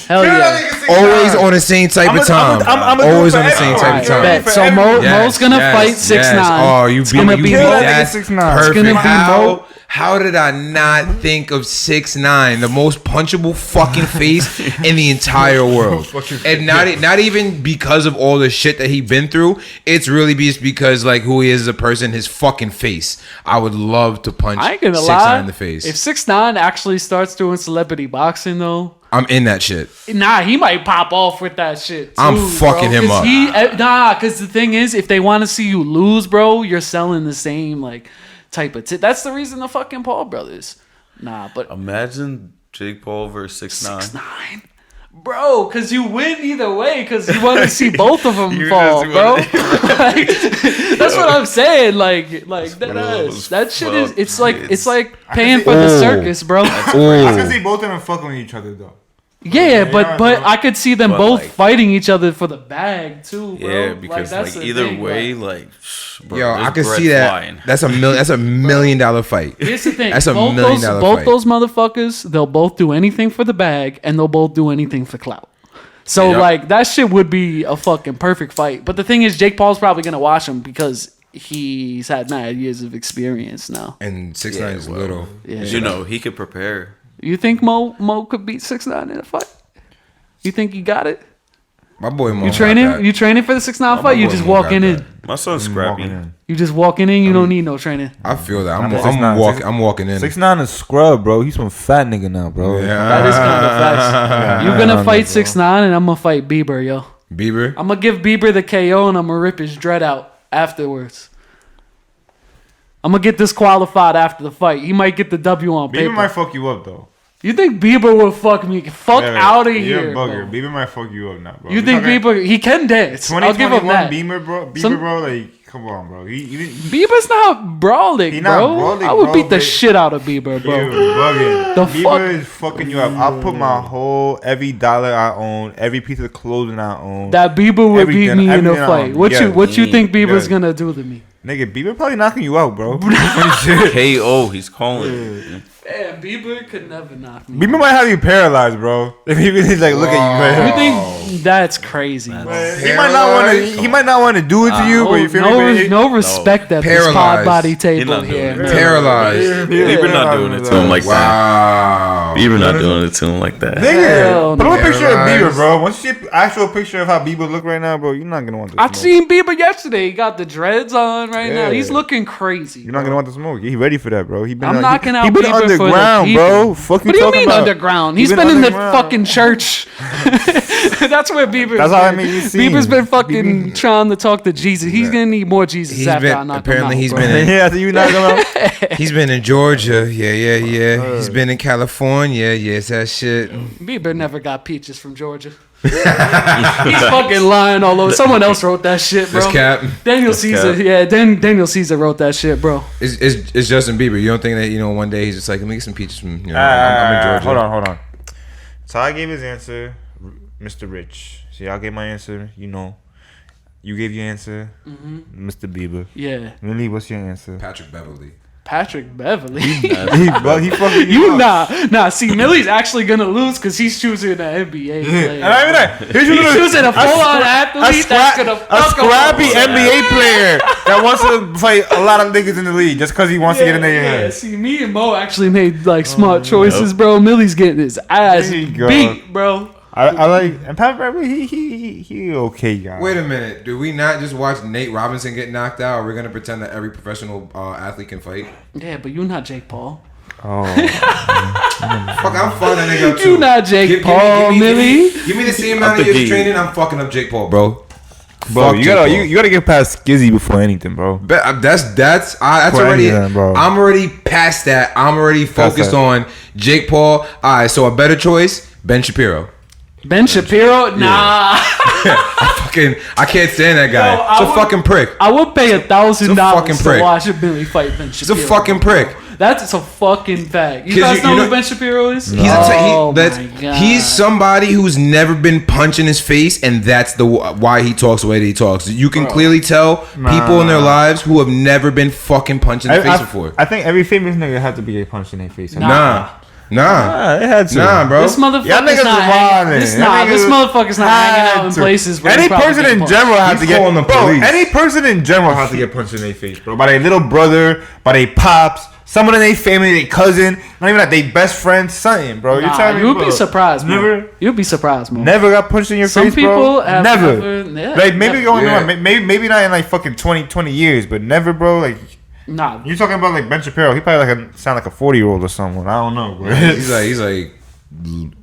Hell yeah! Always on the same type of time. Always on the same type of time. Bet. So Mo's gonna fight 6ix9ine. Oh, you It's gonna beat be that. Nigga 6ix9ine. It's gonna be Perfect. Mo. How did I not think of 6ix9ine, the most punchable fucking face in the entire world? And not even because of all the shit that he been through. It's really just because like who he is as a person, his fucking face. I would love to punch 6ix9ine in the face. If 6ix9ine actually starts doing celebrity boxing though, I'm in that shit. Nah, he might pop off with that shit too, I'm fucking him up. Because the thing is, if they want to see you lose, bro, you're selling the same like type of that's the reason the fucking Paul brothers. Nah, but imagine Jake Paul versus 6ix9ine. 6ix9ine. Bro, because you win either way because you want to see both of them fall, bro. Like, that's what I'm saying. Like that shit is. It's like paying for the circus, bro. I was gonna say both of them fucking with each other though. Yeah, but I could see them both fighting each other for the bag too, bro. Yeah, because like either thing, way, like bro, yo, I can see that. Flying. That's $1 million fight. Here's the thing. That's $1 million fight. Both those motherfuckers, they'll both do anything for the bag, and they'll both do anything for clout. So like that shit would be a fucking perfect fight. But the thing is, Jake Paul's probably gonna watch him because he's had 9 years of experience now. And 6ix9ine is little. Yeah. You know, he could prepare. You think Mo could beat 6ix9ine in a fight? You think he got it? My boy Mo. You training for the 6ix9ine fight? You just walking in. My son's scrappy. You just walking in. You don't need no training. I feel that. I'm walking in. 6ix9ine is scrub, bro. He's some fat nigga now, bro. Yeah. That is kind of facts. You're gonna fight 6ix9ine, and I'm gonna fight Bieber, yo. Bieber. I'm gonna give Bieber the KO, and I'm gonna rip his dread out afterwards. I'm gonna get disqualified after the fight. He might get the W on paper. Bieber might fuck you up though. You think Bieber will fuck me? Out of here, bugger. bro. Bieber might fuck you up now, bro. You think Bieber? He can dance. I'll give him that. Bieber, bro, like, come on, bro. Bieber's not brawling, bro. I would beat the shit out of Bieber, bro. You're bugging. Bieber is fucking you up. I'll put my every dollar I own, every piece of clothing I own. That Bieber would beat me in a fight. What you think Bieber's gonna do to me? Nigga, Bieber probably knocking you out, bro. KO, he's calling. Damn, Bieber could never knock me. Bieber might have you paralyzed, bro. If he really like look at you. You think that's crazy? He might not want to do it to you, but you feel me? No respect at this pod body table here. Paralyzed. Bieber not doing it to him like that. Bieber not doing it to him like that. Nigga, put up a picture of Bieber, bro. Once you see an actual picture of how Bieber look right now, bro, you're not gonna want this. I seen Bieber yesterday. He got the dreads on right now. He's looking crazy. You're not gonna want the smoke. He ready for that, bro. I'm knocking out Bieber underground, bro. Fuck what do you mean underground? He's been in the fucking church. That's where Bieber. That's how I mean. Bieber's been fucking trying to talk to Jesus. He's gonna need more Jesus after I knock him out. He's been. Yeah, you knock him out. He's been in Georgia. Yeah. He's been in California. Yes, that shit. Bieber never got peaches from Georgia. He's fucking lying all over. Someone else wrote that shit, bro. That's cap. Daniel Caesar. Cap. Yeah, Daniel Caesar wrote that shit, bro. It's Justin Bieber. You don't think that one day he's just like, let me get some peaches from I'm in Georgia. Hold on. So I gave his answer, Mr. Rich. See, I gave my answer. You gave your answer, Mr. Bieber. Yeah. Lily, what's your answer? Patrick Beverly. He fucking you nah. See, Millie's actually gonna lose because he's choosing an NBA player. And I mean that he's choosing a full-on athlete that's gonna fuck a scrappy NBA player that wants to fight a lot of niggas in the league just because he wants to get in their head. See, me and Mo actually made like smart choices, bro. Millie's getting his ass beat, bro. I like, and Pat Beverly, he okay, guy. Wait a minute, do we not just watch Nate Robinson get knocked out, or we're gonna pretend that every professional athlete can fight? Yeah, but you're not Jake Paul. Oh, fuck! I'm fucking that nigga up too. You not Jake Paul, Millie. Give me the same amount of years training. I'm fucking up Jake Paul, bro. Bro, you gotta get past Skizzy before anything, bro. That's already. Bro. I'm already past that. I'm already focused on Jake Paul. All right, so a better choice, Ben Shapiro. Ben Shapiro? Nah. I can't stand that guy. It's a fucking prick. I would pay $1,000 to watch a Billy fight Ben Shapiro. It's a fucking prick. That's a fucking fact. You guys know who Ben Shapiro is? He's somebody who's never been punched in his face, and that's why he talks the way that he talks. You can clearly tell people in their lives who have never been fucking punched in the face before. I think every famous nigga had to be punched in their face. Nah, it had to. Nah, bro. This motherfucker's not hanging out in places where any person in general has to get any person in general has to get punched in their face, bro. By their little brother, by their pops, Someone in their family, their cousin, not even like their best friend, something, bro. Nah, you telling me, you'd be surprised, man. Never, you'd be surprised, man. Never got punched in your Some face, people bro. have Never. Like maybe going Yeah. on, maybe not in like fucking 20 years, but never, bro. Like Nah, you talking about like Ben Shapiro? He probably sound like a 40-year-old or someone. I don't know, bro. He's like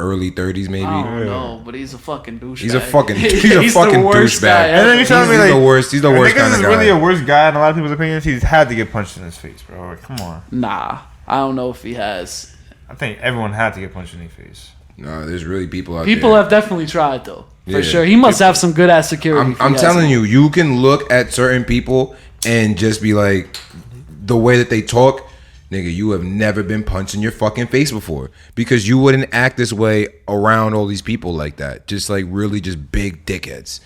early 30s maybe. I don't know, but he's a fucking douchebag. He's a fucking the worst douchebag. guy And then ever. you telling me He's like the worst. He's the worst niggas kind of is guy. really a worse guy in a lot of people's opinions. He's had to get punched in his face, bro. Like, come on. Nah, I don't know if he has. I think everyone had to get punched in their face. No, there's really people out People there. have definitely tried though, for Yeah. sure. He must have some good ass security. I'm telling you, you can look at certain people and just be like, the way that they talk, nigga, you have never been punched in your fucking face before, because you wouldn't act this way around all these people like that. Just like really just big dickheads.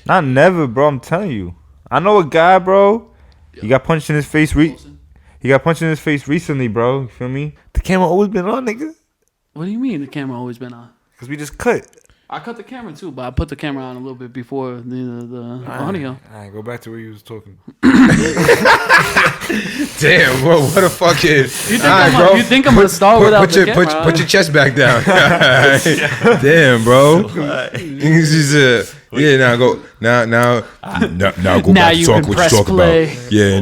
Not never, bro. I'm telling you. I know a guy, bro. He got punched in his face. He got punched in his face recently, bro. You feel me? The camera always been on, nigga. What do you mean the camera always been on? Cause we just cut. I cut the camera too, but I put the camera on a little bit before the audio. All right, go back to where you was talking. Damn, bro, what a fucking. You think I'm gonna start without the camera? Put your chest back down. Damn, bro. He's just, yeah, now go now go back to talk what you talk play. about. Yeah,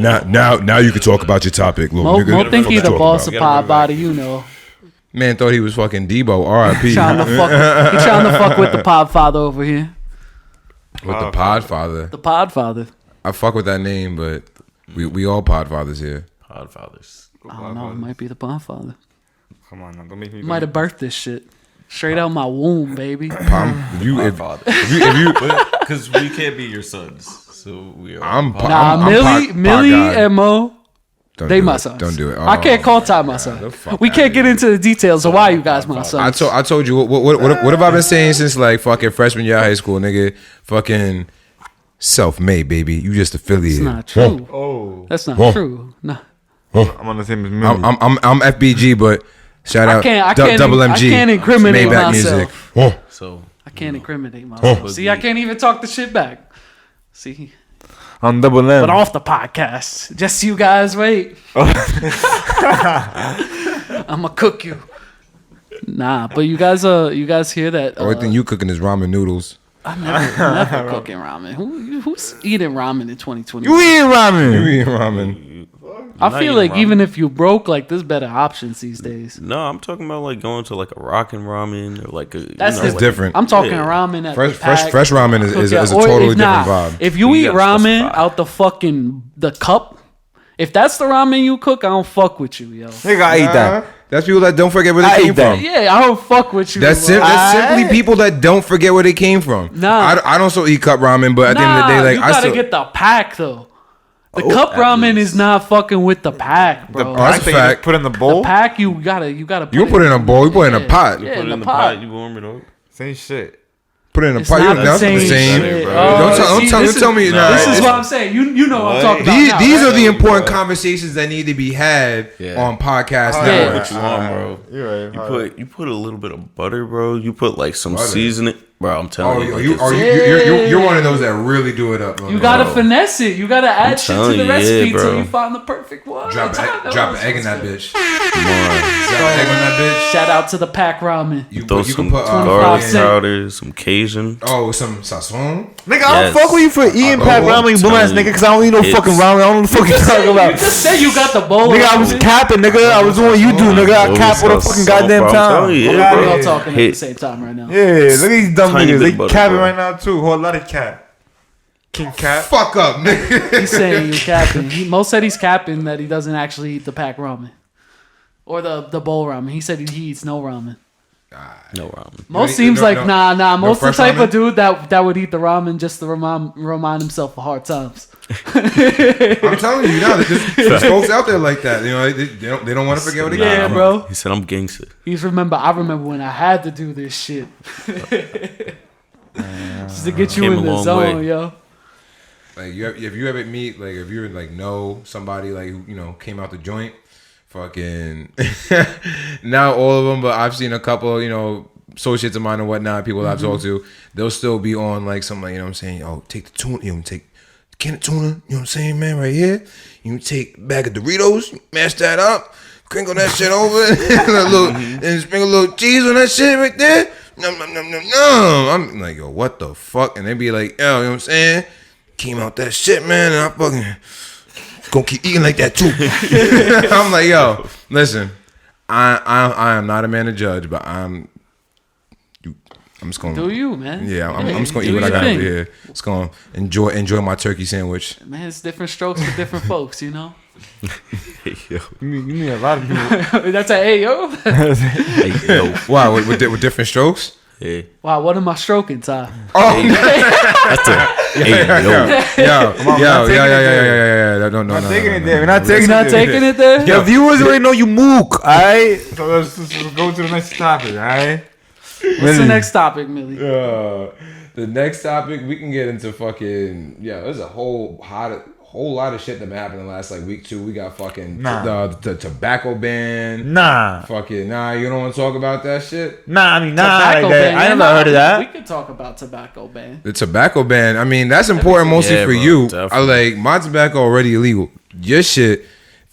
now you can talk about your topic, little nigga. Mo think he the Talk boss about. of pod body, you know. Man thought he was fucking Debo. R.I.P. Trying to fuck with the Podfather over here. With the Podfather. The Podfather. I fuck with that name, but we all Podfathers here. Podfathers. I don't know. It might be the Podfather. Come on, now, don't make me. Might have birthed this shit straight out my womb, baby. If you, Because we can't be your sons, so we are. I'm Millie and Mo. Don't They do my it. sons. Don't do it. I can't call Ty my son. We can't get into the details of why you guys my sons. I told you what have I been saying since like fucking freshman year of high school, nigga? Fucking self-made, baby. You just affiliated. That's not true. Oh, That's not true. No. I'm on the same as Millie. I'm FBG, but shout out Double MG. I can't incriminate Maybach myself. music. So I can't incriminate myself. See, I can't even talk the shit back. See, I'm Double M. but off the podcast, just you guys wait. I'ma cook you. Nah, but you guys hear that? Only thing you cooking is ramen noodles. I'm never cooking ramen. Who's eating ramen in 2020? You eating ramen? You eating ramen? I feel like even if you broke, like there's better options these days. no, I'm talking about like going to like a rockin' ramen or like a. That's It's different. I'm talking ramen at Fresh the pack, fresh ramen is a cookout. Or totally if different not, vibe. If you You eat gotta ramen specify. out the cup, if that's the ramen you cook, I don't fuck with you, yo. Nigga, I eat that. That's people that don't forget where I they came ate that. from. Yeah, I don't fuck with you. That's bro. simply people that don't forget where they came from. Nah. I don't so eat cup ramen, but at the end of the day, like you I gotta still. get the pack though. The cup ramen is not fucking with the pack, The bro. that's pack a that you fact. just put in the The bowl. pack you gotta You put it in a bowl. You put it in a pot. Yeah, Put it in the pot. You warm it up. Same shit. Put it in a It's pot. not You the know, same the same. shit. bro. Don't tell me. Nah, This is it's- what I'm saying. You know what I'm What? talking about. now, These right? are the important conversations that need to be had Yeah. on podcast Yeah. network. What you want, bro? You're right. You put a little bit of butter, bro. You put like some Butter. seasoning, bro. I'm telling you. like, You're one of those that really do it up. You gotta finesse it. You gotta add shit to telling the you, recipe yeah, bro. till you find the perfect one. drop an egg in that bitch. Come on. Drop an egg on that bitch. Shout out to the pack ramen. You Throw can some put garlic cent. powder, some Cajun. some sazon. Nigga, I Yes. don't fuck with you for eating pack ramen, you bum ass nigga, because I don't eat no It's- fucking ramen. I don't know what the fuck you talking You about. just said you got the bowl. Nigga, I was capping, nigga. I was doing what you do, nigga. I Those cap all the are fucking so goddamn bro, I'm time. telling you, Fuck yeah, outta We're bro. all here. talking at Hit. the same time right now. Yeah, look at these dumb Tiny niggas. bit They butter, capping bro. right now too. Whole lot of cap. King cap. Fuck up, nigga. He's saying you're capping. Mo said he's capping that he doesn't actually eat the pack ramen. Or the bowl ramen. He said he eats no ramen. No ramen. Mo You seems no- like no- nah. no Most the fresh type ramen? of dude that would eat the ramen just to remind himself of hard times. I'm telling you now, there's folks out there like that. You know, they don't want to forget what they Yeah, came from. bro. He said I'm gangster. I remember when I had to do this shit. Just to get you Came in a the long zone, way. yo. Like if you ever meet, like if you like know somebody like who, you know, came out the joint, fucking not all of them, but I've seen a couple, you know, associates of mine and whatnot, people I've talked to, they'll still be on like something like, you know what I'm saying, oh, take the tuna, you know, can of tuna, you know what I'm saying, man, right here. You take a bag of Doritos, mash that up, crinkle that shit over, and sprinkle a little cheese on that shit right there. Nom, nom, nom, nom, nom. I'm like, yo, what the fuck? And they be like, yo, you know what I'm saying? Came out that shit, man, and I fucking gonna keep eating like that too. I'm like, yo, listen, I am not a man to judge, but I'm just gonna do you, man. Yeah, I'm just gonna eat what I got over here. Just gonna enjoy my turkey sandwich. Man, it's different strokes for different folks, you know. You need a lot of people. That's a hey yo. Hey, yo. Wow, with different strokes. Yeah. Wow, what am I stroking, Ty? Oh, That's a hey, yo. yo. No. We're not taking it there. We're not taking You're not taking it there. Your viewers already know you mook. All right. So let's go to the next topic. All right. What's the next topic, Millie? The next topic we can get into fucking there's a whole lot of shit that been happening the last like week too. We got fucking the tobacco ban. Fucking you don't want to talk about that shit. Tobacco ban. I never heard of that. We could talk about tobacco ban. The tobacco ban. I mean, that's important mostly for bro, you. definitely. I like my tobacco already illegal. Your shit,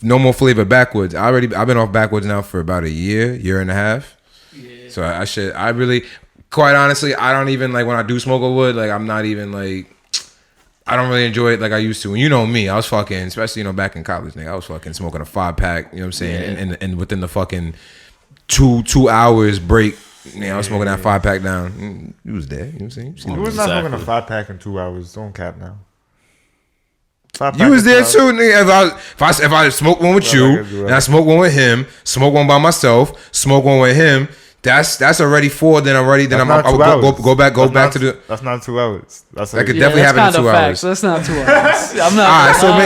no more flavor backwoods. I've been off backwoods now for about a year and a half. Yeah. So I really, quite honestly, I don't even like when I do smoke a wood. Like I'm not even like. I don't really enjoy it like I used to. And you know me, I was fucking, especially, back in college, nigga, I was fucking smoking a 5-pack, you know what I'm saying? And within the fucking two hours break, I was smoking that 5-pack down. You was there, you know what I'm saying? You was not smoking a 5-pack in 2 hours. Don't cap now. You was there too, nigga. If I smoke one with you, and I smoke one with him, smoke one by myself, smoke one with him, that's already 4. Then I would go back to the. That's not 2 hours. That could definitely happen in 2 hours. That's not 2 hours. I'm not. All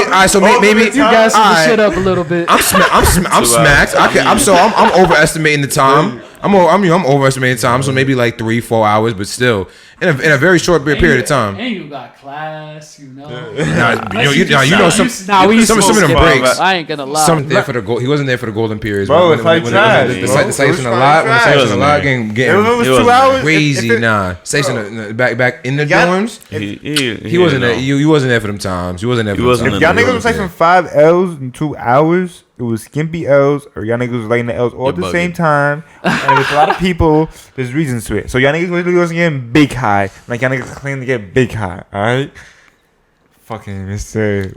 right, so maybe you guys can shut up a little bit. I'm smacked. I'm overestimating the time. I'm overestimating time. So maybe like 3-4 hours, but still in a very short period of time. And you got class, you know. Some of the breaks. I ain't gonna lie. Something there for the he wasn't there for the golden periods. Bro, it's like trash. The sites in a lot. When the sites in a lot getting it was 2 hours. Crazy, sites back in the dorms. He wasn't there. You wasn't there for them times. You wasn't there for them times. If y'all niggas was taking 5 L's in 2 hours, it was skimpy L's, or y'all niggas was lighting the L's all at the same time. And with a lot of people, there's reasons to it. So y'all niggas literally wasn't getting big high. Like y'all niggas claim to get big high, alright? Fucking Mr.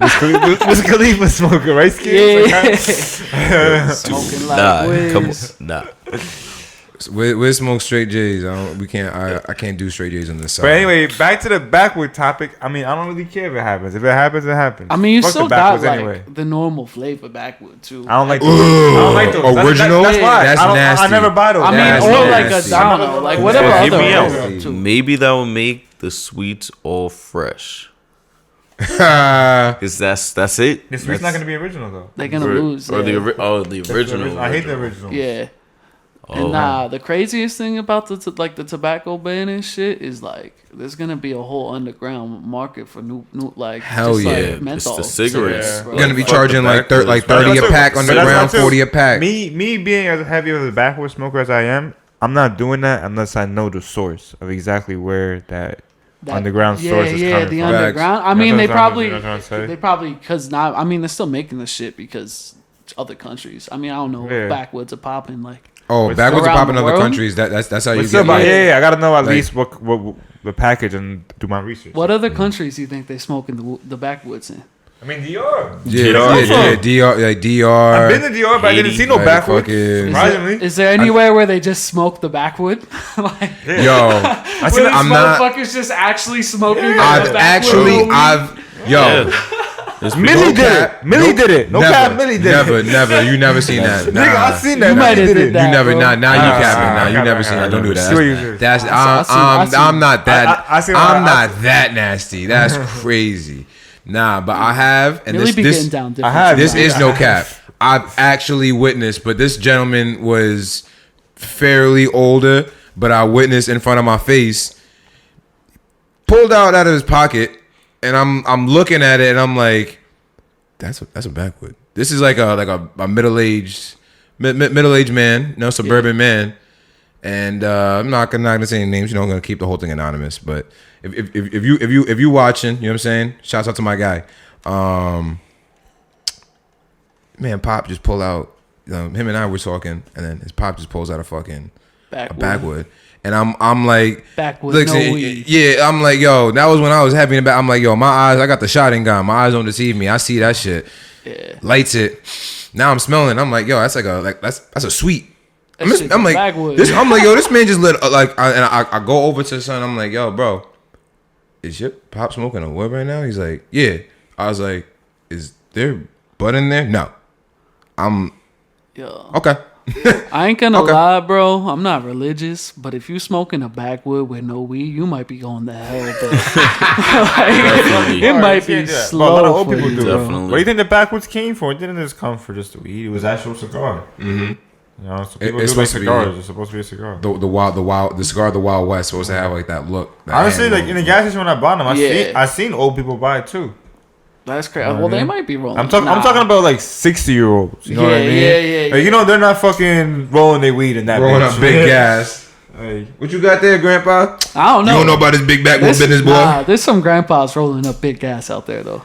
Wiz Khalifa smoker, right, Skid? Yeah. Smoking like Wiz. Come on. Nah. We smoke straight J's. I can't do straight J's on this side. But anyway, back to the backward topic. I mean, I don't really care if it happens. If it happens, it happens. I mean, you Fuck still the got backwards anyway. the normal flavor backward too. I don't like those. Original? That's why. That's nasty. I never buy those. I mean, That's or like nasty. a domino, like whatever Hear other me flavor out. too. Maybe that will make the sweets all fresh. Cause that's it. The sweet's not gonna be original though. They're gonna lose. Or the original. I hate the original. Yeah. Oh. And the craziest thing about the tobacco ban and shit is like there's gonna be a whole underground market for new like hell just, yeah. like, menthol It's the cigarettes. cigarettes, bro. You're gonna be Fuck charging the like backwards, 30 a bro. pack underground, So that's 40 a pack. Me being as heavy of a backward smoker as I am, I'm not doing that unless I know the source of exactly where that underground source is coming the from. underground. I mean, they probably because now. I mean, they're still making the shit because other countries. I mean, I don't know. Yeah. Backwoods are popping like. Oh, backwards are around popping the in other world? countries. That's how you Still, get. I gotta know at Like- least what the package and do my research. What other countries do you think they smoking the backwoods in? I mean, DR. Yeah, DR, like DR. I've been to DR, but I didn't see no Like backwards. fucking- Surprisingly. Is there anywhere where they just smoke the backwood? Like, Yo, where these I'm not. motherfuckers just actually smoking. I've the actually, backwood? Millie did cap. it. Millie Nope. did it. No Never, cap. Millie did it. Never. You never seen that. Nah. Nigga, I seen that. You might have Millie did that. You never. bro. Now you capping. Now you I never got seen it. that. Don't do that. See what you did. That's I see. I'm not that. I see- I'm not that nasty. That's crazy. Nah, but I have, and Really be this getting down different. I have. this is no cap. I've actually witnessed, but this gentleman was fairly older, but I witnessed in front of my face, pulled out of his pocket, and I'm looking at it, and I'm like, that's a backwood. This is like a middle-aged man, suburban man, And I'm not gonna say any names. You know, I'm gonna keep the whole thing anonymous. But if you watching, you know what I'm saying? Shouts out to my guy. Man, Pop just pulled out. Him and I were talking, and then his Pop just pulls out a fucking backwood. And I'm like, backwood, no weed. Yeah, I'm like, yo, that was when I was having it back. I'm like, yo, my eyes, I got the shotting gun. My eyes don't deceive me. I see that shit. Yeah. Lights it. Now I'm smelling. I'm like, yo, that's that's a sweet. I'm like, backwood. I'm like, yo, this man just lit. I go over to the son. I'm like, yo, bro, is your Pop smoking a wood right now? He's like, yeah. I was like, is there bud in there? No. Okay. I ain't gonna lie, bro. I'm not religious, but if you smoking a backwood with no weed, you might be going to hell. It might be slow. A lot of old people do. Definitely. What do you think the backwoods came for? It didn't just come for just the weed. It was actual cigar. Mm-hmm. You know, so people do like cigars. It's supposed to be a cigar. The cigar of the Wild West supposed to have like that look. Honestly, like in the gas station when I bought them, I seen old people buy it too. That's crazy. Well, they might be rolling. I'm talking about like 60-year-olds. You know what I mean? Yeah. Like, you know, they're not fucking rolling their weed in that. Rolling up big gas. Hey, what you got there, Grandpa? I don't know. You don't know about this big backwood business, boy? Nah, there's some grandpas rolling up big gas out there though.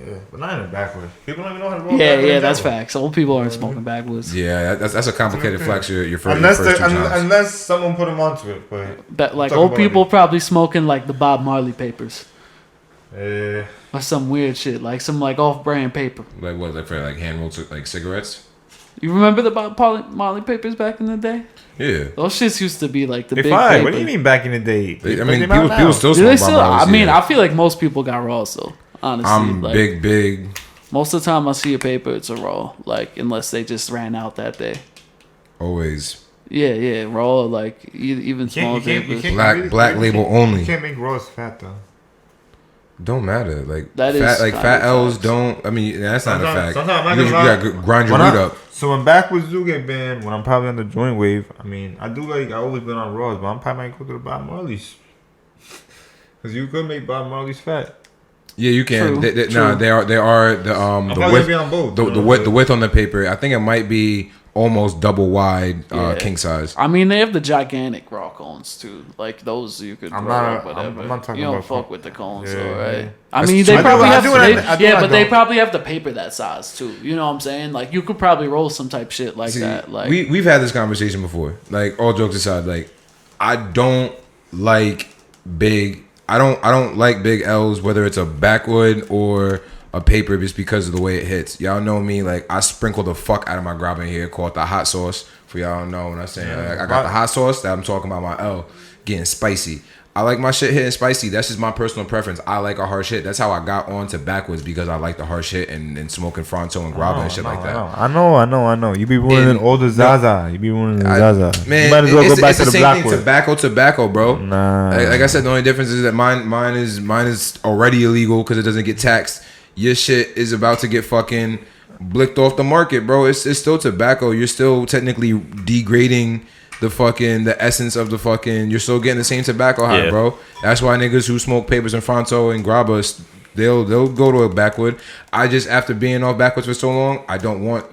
Yeah, but not in the backwoods. People don't even know how to roll. Yeah, that's facts. Old people aren't smoking backwoods. Yeah, that's a complicated flex. Your first, unless someone put them onto it, but like old people probably smoking like the Bob Marley papers. Yeah. Or some weird shit, like some like off-brand paper. Like what? Like for like hand rolled like cigarettes? You remember the Bob Marley papers back in the day? Yeah. Those shits used to be like the big What paper. do you mean back in the day? I mean, people still smoke Bob Marley's. I mean, I feel like most people got raws though. Honestly, I'm like, big. Most of the time I see a paper, it's a raw. Like unless they just ran out that day. Always. Yeah, raw. Like even small papers. Black label only. You can't make raws fat though. Don't matter. Like that fat, is like fat L's don't. I mean, that's not a fact. Sometimes you gotta grind your weed up. So when backwoods do get banned, when I'm probably on the joint wave, I mean, I always been on raws, but I'm probably might go to the Bob Marley's. Because you could make Bob Marley's fat. Yeah, you can. True. They are the width. Be on both, the width on the paper. I think it might be almost double wide king size. I mean, they have the gigantic raw cones too. Like those you could roll whatever. I'm not talking you don't about fuck with the cones, yeah, though, right? Yeah. I mean, they probably have. They don't. probably have the paper that size too. You know what I'm saying? Like you could probably roll some type shit like that. Like we've had this conversation before. Like all jokes aside, like I don't like big. I don't like big L's, whether it's a backwood or a paper, just because of the way it hits. Y'all know me, like I sprinkle the fuck out of my grab in here, called the hot sauce. For y'all don't know when I say I got the hot sauce, that I'm talking about my L getting spicy. I like my shit hitting spicy. That's just my personal preference. I like a hard shit. That's how I got on to backwoods, because I like the hard shit and smoking Fronto and grabba and shit like that. I know. You be running all the Zaza. You be running the Zaza. Man, you might as well go back it's to the the same thing. blackwood. Tobacco, bro. Nah. Like I said, the only difference is that mine is already illegal because it doesn't get taxed. Your shit is about to get fucking blicked off the market, bro. It's still tobacco. You're still technically degrading the essence of the fucking. You're still getting the same tobacco high, bro. That's why niggas who smoke papers and Fronto and grabba, they'll go to a backwood. I just, after being off backwoods for so long, I don't want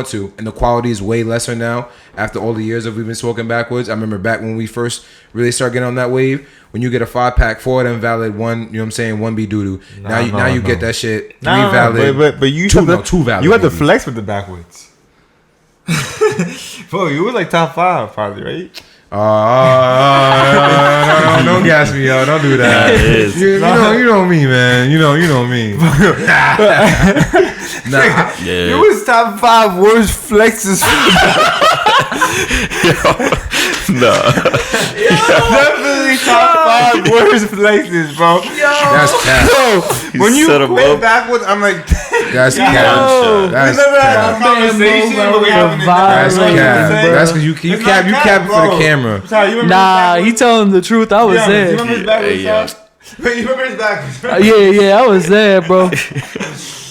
to, and the quality is way lesser now after all the years of we've been smoking backwoods. I remember back when we first really started getting on that wave, when you get a 5-pack, 4 of them valid, one, you know what I'm saying, 1 be doo-doo. Now you get that shit 3 valid, but you 2 valid. You had to flex with the backwoods. Bro, you was like top 5 probably, right? Don't gas me, yo. Don't do that. You know me, man. You know me. You was top 5 worst flexes. Definitely top 5 worst flexes, bro. That's cap. When you quit backwards, I'm like, that's cap. That's cap. That's because you cap for the camera. Nah, he telling the truth. I was there. You remember his backwards? You remember his backwards? Yeah, I was there, bro.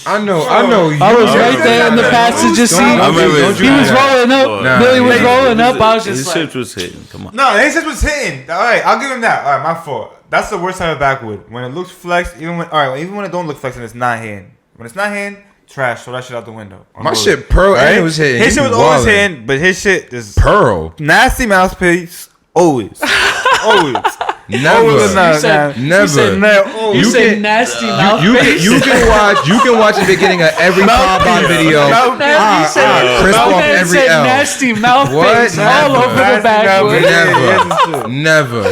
I know. I was right there in the passenger seat. He was rolling up. Billy was rolling up. I was just like, his shit was hitting. Come on. No, his shit was hitting. All right, I'll give him that. All right, my fault. That's the worst type of backwood. When it looks flexed, even when it don't look flexed and it's not hitting. When it's not hitting, trash. Throw that shit out the window. My shit Pearl and it was hitting. His shit was always hitting, but his shit is Pearl. Nasty mouthpiece. Always. Always. Never. You said nasty mouth. You can watch the beginning of every Bob video. Crisp off every L. Nasty mouth face all over the backwood. Never.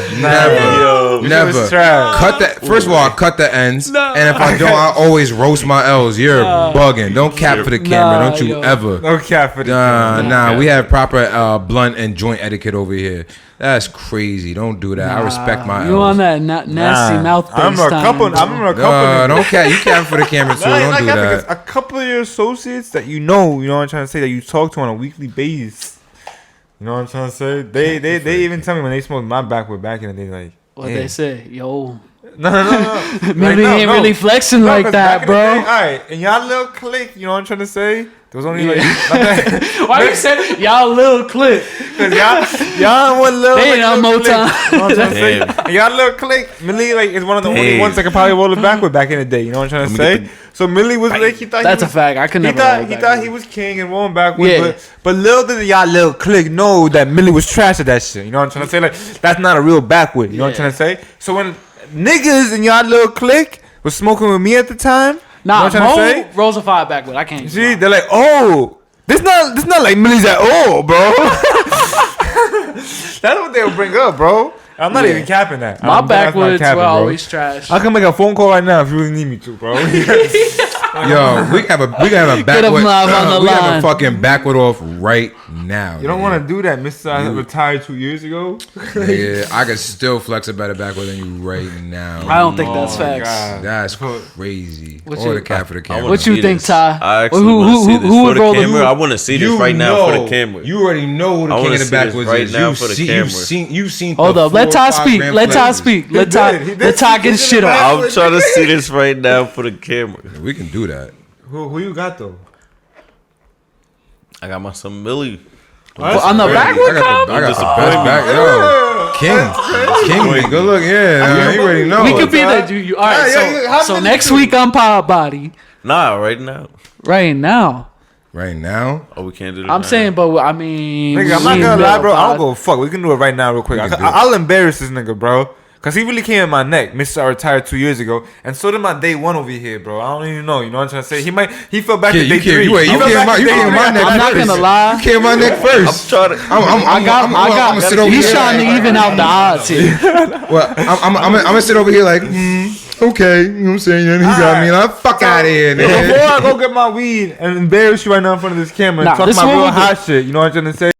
Cut that. First of all, I cut the ends, No. and if I don't, I always roast my L's. You're bugging. Don't cap for the camera. Don't you ever. No cap for the camera. Nah. We have proper blunt and joint etiquette over here. That's crazy. Don't do that. I respect my L's. You on that nasty mouth face I'm a couple. Don't cap. You cap for the camera too. Don't do that. A couple of your associates that you know what I'm trying to say, that you talk to on a weekly basis. You know what I'm trying to say? They even tell me when they smoked my backwood back in the day, like, what they say, yo. No. Maybe he ain't really flexing like that, bro. All right, and y'all little clique, you know what I'm trying to say? There was only like why you said y'all little clique? Cause y'all one little. They ain't on more time. You know what I'm trying to say? And y'all little clique. Millie like is one of the only ones that could probably roll it backward back in the day. You know what I'm trying to say? So Millie was like, he thought that's a fact. I could never. He thought he was king and rolling backwards. But little did y'all little clique know that Millie was trash at that shit. You know what I'm trying to say? Like that's not a real backward. You know what I'm trying to say? So when niggas in y'all little clique was smoking with me at the time. Nah, Mo rolls a 5 backward. I can't. See, they're like, oh, this not like Millie's at all, bro. That's what they'll bring up, bro. I'm not even capping that. My backwoods were always trash. I can make a phone call right now if you really need me to, bro. Yo, we have a backward. We have a fucking backward off right now. You don't want to do that, Mr. I retired 2 years ago. Yeah, I can still flex a better backward than you right now. I don't think that's facts. God. That's crazy. Or the cap for the camera. What you think, Ty? I actually want to see this for the camera. I want to see this right now for the camera. You already know who the king of the backwoods is. Now for the camera. You've seen. Hold up, let Ty speak. Let Ty speak. Let Ty get his shit off. I'm trying to see this right now for the camera. We can do that. Who you got though? I got my son Millie. On the backward comp? I got the best back. Yo, King, good look. Yeah, you already know. We could be that. All right, so next week on Pod Body. Nah, right now. Right now. Oh, we can't do that. I'm saying, but I mean, nigga, I'm not gonna lie, bro. I don't go fuck. We can do it right now, real quick. I'll embarrass this nigga, bro. Cause he really came in my neck. Mr. I retired 2 years ago, and so did my day one over here, bro. I don't even know. You know what I'm trying to say? He fell back to day 3. You came in my neck. I'm not gonna lie. You came in my neck first. I'm trying to. I'm gonna sit over here. He's trying to even out the odds here. Well, I'm gonna sit over here like, okay, you know what I'm saying? And he got me. Like, fuck out of here, man. Before I go get my weed and embarrass you right now in front of this camera and talk my real hot shit, you know what I'm trying to say?